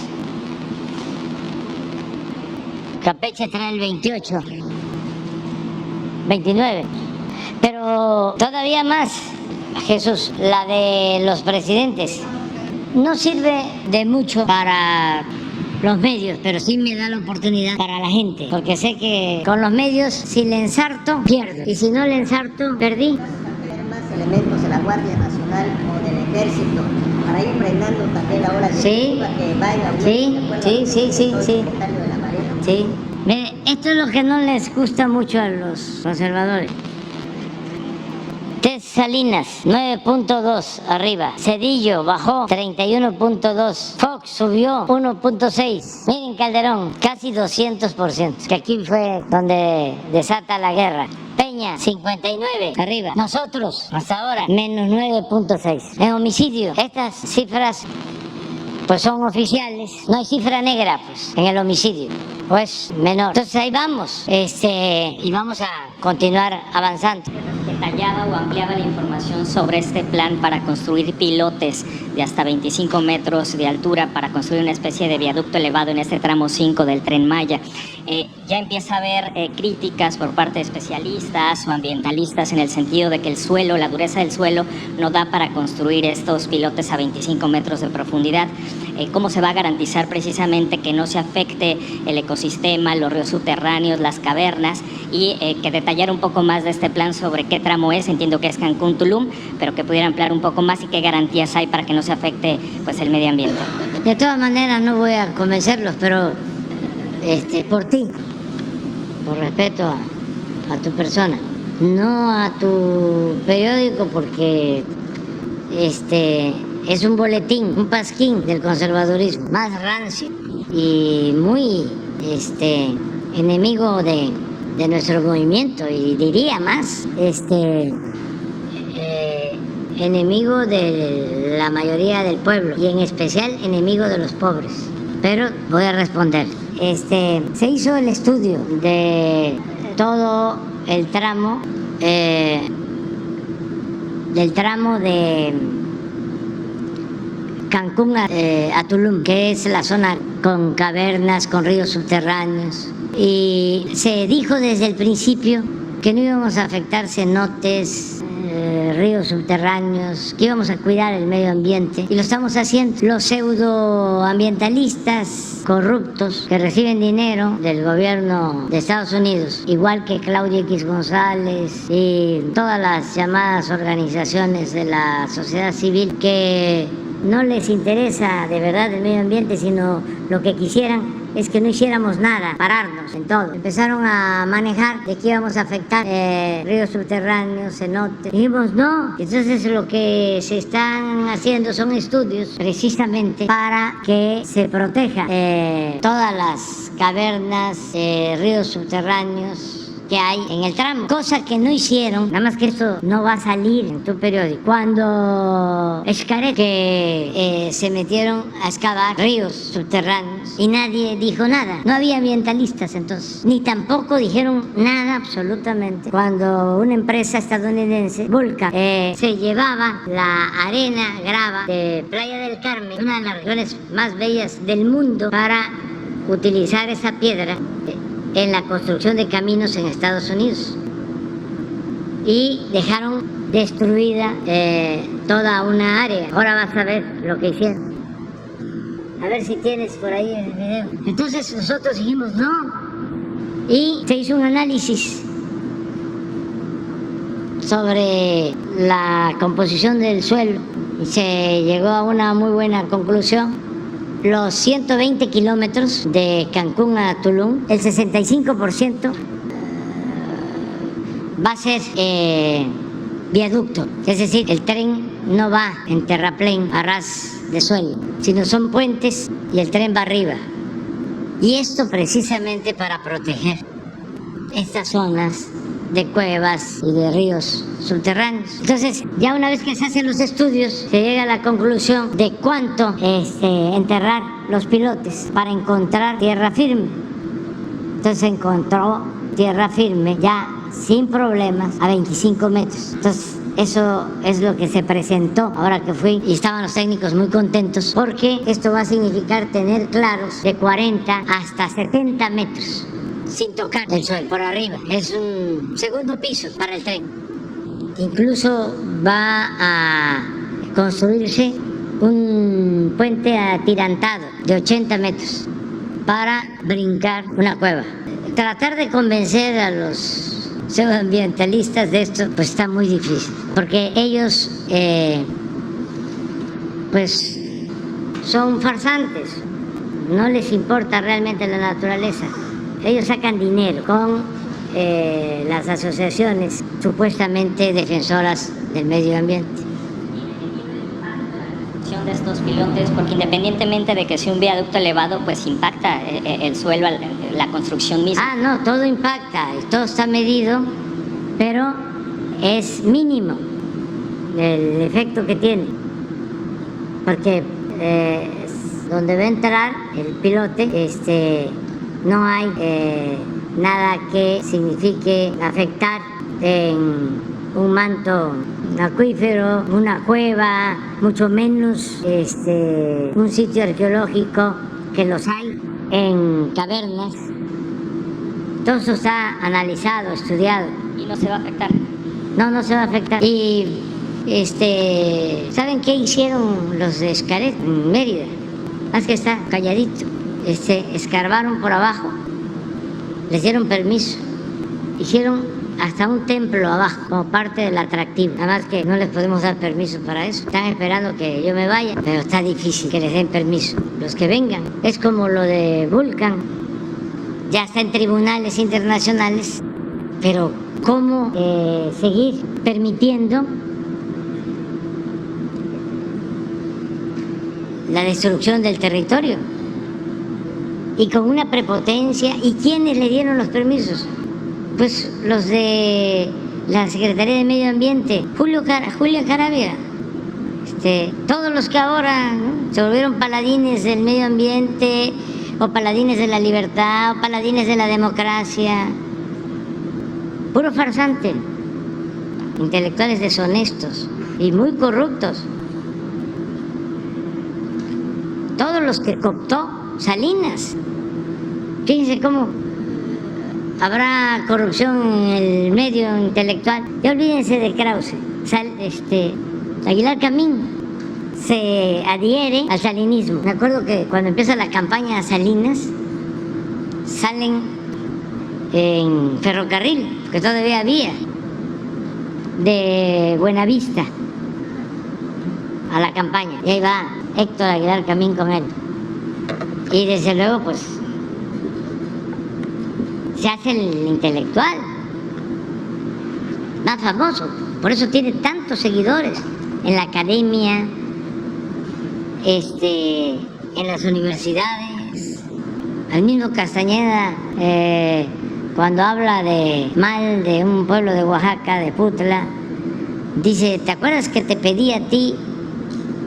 Campeche trae el 28. 29. Pero todavía más, Jesús, la de los presidentes. No sirve de mucho para los medios, pero sí me da la oportunidad para la gente, porque sé que con los medios, si le ensarto, pierdo, y si no le ensarto, perdí. Más elementos de la Guardia Nacional o del Ejército para ir frenando también la ola de Sí, que vaya sí. Mire, esto es lo que no les gusta mucho a los conservadores. Tess Salinas, 9.2 arriba. Cedillo bajó 31.2. Fox subió 1.6. Miren Calderón, casi 200%. Que aquí fue donde desata la guerra. Peña, 59 arriba. Nosotros, hasta ahora, menos 9.6. En homicidio, estas cifras pues son oficiales. No hay cifra negra pues en el homicidio, pues menor. Entonces ahí vamos, y vamos a continuar avanzando. Detallaba o ampliaba la información sobre este plan para construir pilotes de hasta 25 metros de altura para construir una especie de viaducto elevado en este tramo 5 del Tren Maya. Ya empieza a haber críticas por parte de especialistas o ambientalistas en el sentido de que el suelo, la dureza del suelo, no da para construir estos pilotes a 25 metros de profundidad. ¿Cómo se va a garantizar precisamente que no se afecte el ecosistema, los ríos subterráneos, las cavernas? Y que detallar un poco más de este plan sobre qué tramo es, entiendo que es Cancún-Tulum, pero que pudiera ampliar un poco más y qué garantías hay para que no se afecte pues el medio ambiente. De todas maneras no voy a convencerlos, pero por ti, por respeto a tu persona, no a tu periódico, porque es un boletín, un pasquín del conservadurismo, más rancio y muy enemigo de nuestro movimiento, y diría más, enemigo de la mayoría del pueblo y en especial enemigo de los pobres. Pero voy a responder. Se hizo el estudio de todo el tramo, del tramo de Cancún a Tulum, que es la zona con cavernas, con ríos subterráneos. Y se dijo desde el principio que no íbamos a afectar cenotes, ríos subterráneos, que íbamos a cuidar el medio ambiente, y lo estamos haciendo. Los pseudoambientalistas corruptos que reciben dinero del gobierno de Estados Unidos, igual que Claudia X González y todas las llamadas organizaciones de la sociedad civil, que no les interesa de verdad el medio ambiente, sino lo que quisieran es que no hiciéramos nada, pararnos en todo. Empezaron a manejar de que íbamos a afectar ríos subterráneos, cenotes. Dijimos no. Entonces lo que se están haciendo son estudios precisamente para que se proteja todas las cavernas, ríos subterráneos que hay en el tramo, cosa que no hicieron. Nada más que esto no va a salir en tu periódico. Cuando Xcaret, que se metieron a excavar ríos subterráneos y nadie dijo nada, no había ambientalistas entonces, ni tampoco dijeron nada absolutamente cuando una empresa estadounidense, Vulcan, se llevaba la arena grava de Playa del Carmen, una de las regiones más bellas del mundo, para utilizar esa piedra en la construcción de caminos en Estados Unidos, y dejaron destruida toda una área. Ahora vas a ver lo que hicieron. A ver si tienes por ahí el video. Entonces nosotros dijimos no, y se hizo un análisis sobre la composición del suelo y se llegó a una muy buena conclusión. Los 120 kilómetros de Cancún a Tulum, el 65% va a ser viaducto. Es decir, el tren no va en terraplén a ras de suelo, sino son puentes y el tren va arriba. Y esto precisamente para proteger estas zonas de cuevas y de ríos subterráneos. Entonces, ya una vez que se hacen los estudios, se llega a la conclusión de cuánto enterrar los pilotes para encontrar tierra firme. Entonces se encontró tierra firme ya sin problemas a 25 metros. Entonces, eso es lo que se presentó ahora que fui, y estaban los técnicos muy contentos, porque esto va a significar tener claros de 40 hasta 70 metros sin tocar el suelo, por arriba. Es un segundo piso para el tren. Incluso va a construirse un puente atirantado de 80 metros para brincar una cueva. Tratar de convencer a los pseudoambientalistas de esto pues está muy difícil, porque ellos pues son farsantes, no les importa realmente la naturaleza. Ellos sacan dinero con las asociaciones supuestamente defensoras del medio ambiente. De estos pilotes, porque independientemente de que sea un viaducto elevado, pues impacta el suelo, la construcción misma. Ah, no, todo impacta, todo está medido, pero es mínimo el efecto que tiene, porque donde va a entrar el pilote, no hay nada que signifique afectar en un manto acuífero, una cueva, mucho menos un sitio arqueológico, que los hay en cavernas. Todo eso está analizado, estudiado. ¿Y no se va a afectar? No, no se va a afectar. Y ¿saben qué hicieron los de Xcaret en Mérida? Más que está calladito. Escarbaron por abajo, les dieron permiso, hicieron hasta un templo abajo como parte del atractivo. Nada más que no les podemos dar permiso para eso. Están esperando que yo me vaya, pero está difícil que les den permiso. Los que vengan. Es como lo de Vulcan. Ya está en tribunales internacionales, pero ¿cómo seguir permitiendo la destrucción del territorio? Y con una prepotencia. ¿Y quiénes le dieron los permisos? Pues los de la Secretaría de Medio Ambiente, Julia Caravia, todos los que ahora, ¿no?, se volvieron paladines del medio ambiente, o paladines de la libertad, o paladines de la democracia. Puro farsante, intelectuales deshonestos y muy corruptos. Todos los que cooptó Salinas. Fíjense cómo habrá corrupción en el medio intelectual. Y olvídense de Krause. Aguilar Camín se adhiere al salinismo. Me acuerdo que cuando empieza la campaña Salinas, salen en ferrocarril, que todavía había, de Buenavista a la campaña. Y ahí va Héctor Aguilar Camín con él. Y desde luego, pues, se hace el intelectual más famoso. Por eso tiene tantos seguidores en la academia, en las universidades. Al mismo Castañeda, cuando habla mal de un pueblo de Oaxaca, de Putla, dice: ¿te acuerdas que te pedí a ti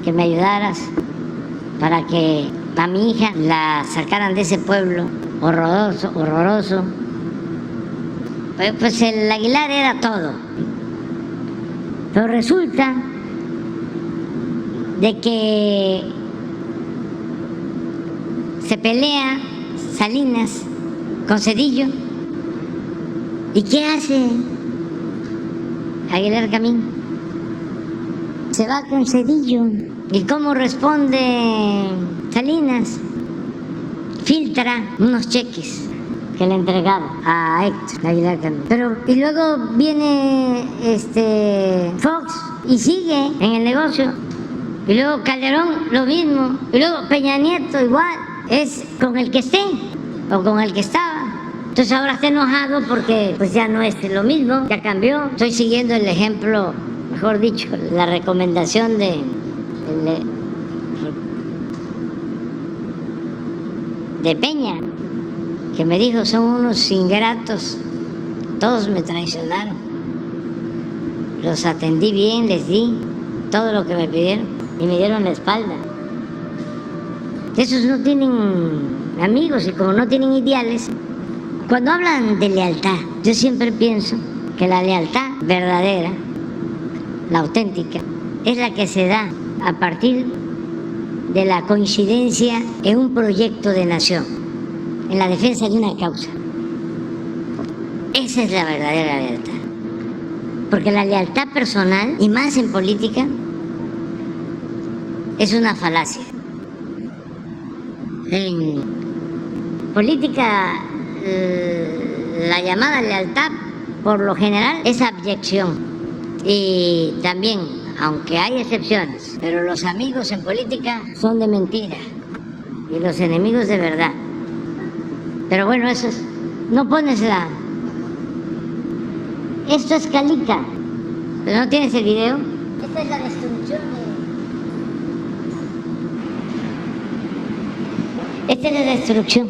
que me ayudaras para que a mi hija la sacaran de ese pueblo horroroso? Pues el Aguilar era todo. Pero resulta de que se pelea Salinas con Zedillo. ¿Y qué hace Aguilar Camín? Se va con Zedillo. ¿Y cómo responde Salinas? Filtra unos cheques que le entregaba a Héctor Aguilar Camín. Y luego viene Fox y sigue en el negocio. Y luego Calderón lo mismo. Y luego Peña Nieto igual. Es con el que esté o con el que estaba. Entonces ahora está enojado porque pues ya no es lo mismo, ya cambió. Estoy siguiendo el ejemplo, mejor dicho, la recomendación de Peña, que me dijo: son unos ingratos, todos me traicionaron. Los atendí bien, les di todo lo que me pidieron y me dieron la espalda. Esos no tienen amigos, y como no tienen ideales, cuando hablan de lealtad, yo siempre pienso que la lealtad verdadera, la auténtica, es la que se da a partir de la coincidencia en un proyecto de nación, en la defensa de una causa. Esa es la verdadera lealtad. Porque la lealtad personal, y más en política, es una falacia. En política, la llamada lealtad, por lo general, es abyección. Y también, aunque hay excepciones, pero los amigos en política son de mentira y los enemigos de verdad. Pero bueno, eso es, no pones la... Esto es Calica, pero no tienes el video. Esta es la destrucción Esta es la destrucción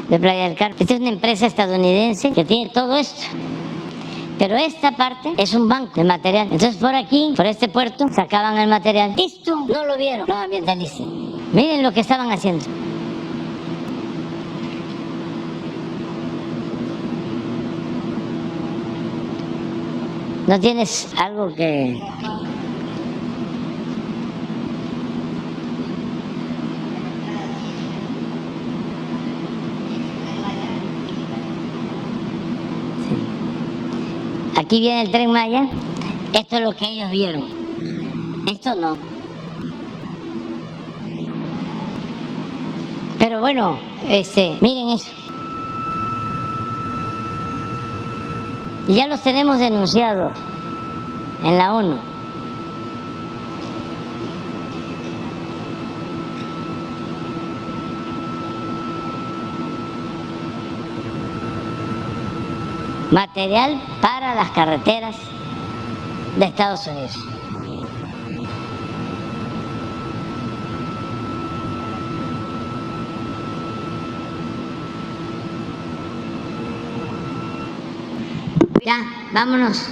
de Playa del Carmen. Esta es una empresa estadounidense que tiene todo esto. Pero esta parte es un banco de material. Entonces por aquí, por este puerto, sacaban el material. Esto no lo vieron los ambientalistas. Miren lo que estaban haciendo. ¿No tienes algo que...? Aquí viene el Tren Maya. Esto es lo que ellos vieron. Esto no. Pero bueno, miren eso. Y ya los tenemos denunciados en la ONU. Material para las carreteras de Estados Unidos. Ya, vámonos.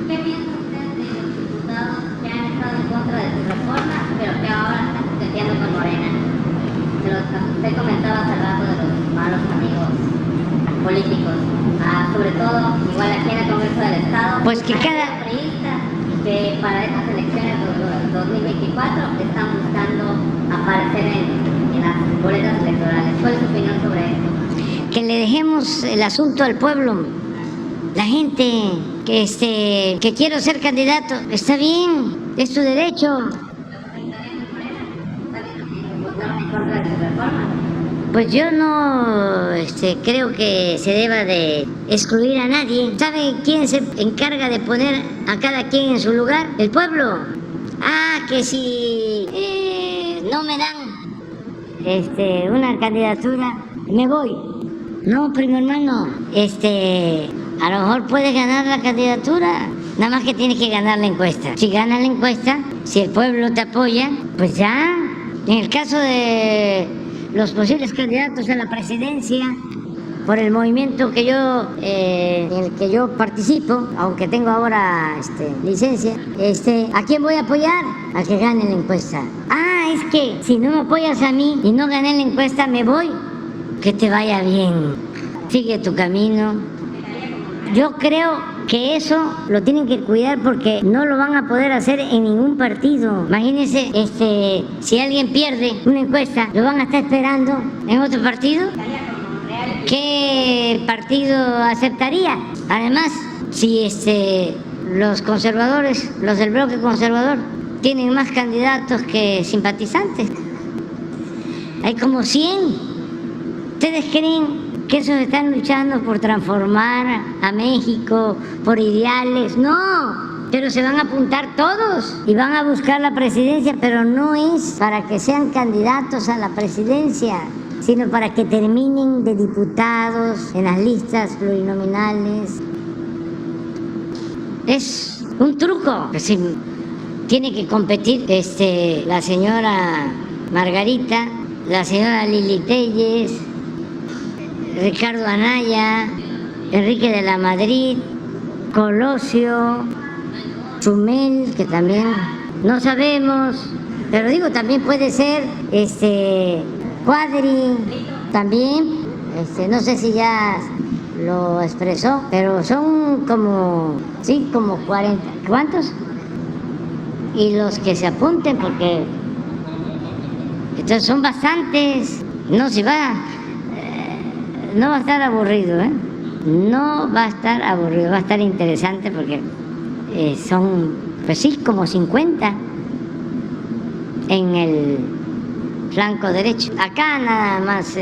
¿Qué piensa usted de los diputados que han estado en contra de su reforma, pero que ahora están coqueteando con Morena? Usted comentaba hace rato de los malos amigos políticos, sobre todo, igual aquí en el Congreso del Estado. Pues que cada... que para estas elecciones de 2024 están buscando aparecer en las boletas electorales. ¿Cuál es su opinión sobre esto? Que le dejemos el asunto al pueblo. La gente que quiero ser candidato, está bien, es su derecho. Pues yo no creo que se deba de excluir a nadie. ¿Sabe quién se encarga de poner a cada quien en su lugar? El pueblo. Que si no me dan una candidatura, me voy. No, primo hermano, a lo mejor puedes ganar la candidatura, nada más que tienes que ganar la encuesta. Si ganas la encuesta, si el pueblo te apoya, pues ya. En el caso de los posibles candidatos a la presidencia, por el movimiento que en el que yo participo, aunque tengo ahora licencia, ¿a quién voy a apoyar? Al que gane la encuesta. Es que si no me apoyas a mí y no gané la encuesta, me voy. Que te vaya bien, sigue tu camino. Yo creo que eso lo tienen que cuidar porque no lo van a poder hacer en ningún partido. Imagínense, si alguien pierde una encuesta, ¿lo van a estar esperando en otro partido? ¿Qué partido aceptaría? Además, si los conservadores, los del bloque conservador, tienen más candidatos que simpatizantes. Hay como 100. ¿Ustedes creen que esos están luchando por transformar a México, por ideales? No, pero se van a apuntar todos y van a buscar la presidencia, pero no es para que sean candidatos a la presidencia, sino para que terminen de diputados en las listas plurinominales. Es un truco. Pues, tiene que competir la señora Margarita, la señora Lili Telles, Ricardo Anaya, Enrique de la Madrid, Colosio, Chumel, que también no sabemos, pero digo, también puede ser Cuadri, también, no sé si ya lo expresó, pero son como 40, ¿cuántos? Y los que se apunten, porque entonces son bastantes. No, si va, no va a estar aburrido, ¿eh? No va a estar aburrido, va a estar interesante porque son, pues sí, como 50 en el flanco derecho. Acá nada más,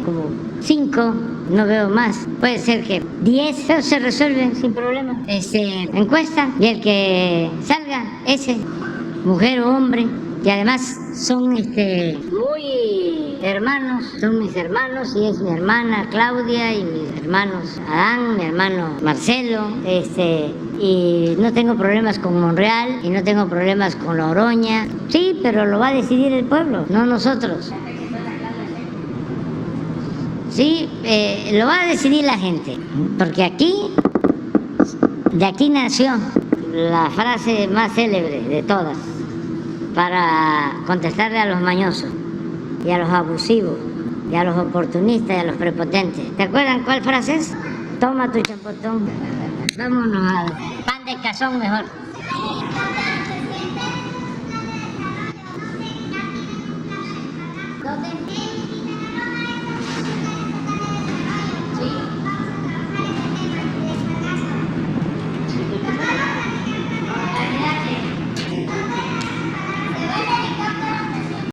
como 5, no veo más. Puede ser que 10, pero se resuelven sin problema. Encuesta y el que salga, ese, mujer o hombre, y además son muy hermanos, son mis hermanos y es mi hermana Claudia y mis hermanos Adán, mi hermano Marcelo, y no tengo problemas con Monreal y no tengo problemas con La Oroña. Sí, pero lo va a decidir el pueblo, no nosotros. Sí, lo va a decidir la gente, porque de aquí nació la frase más célebre de todas para contestarle a los mañosos y a los abusivos y a los oportunistas y a los prepotentes. ¿Te acuerdan cuál frase es? Toma tu champotón, vámonos al pan de cazón mejor. Donde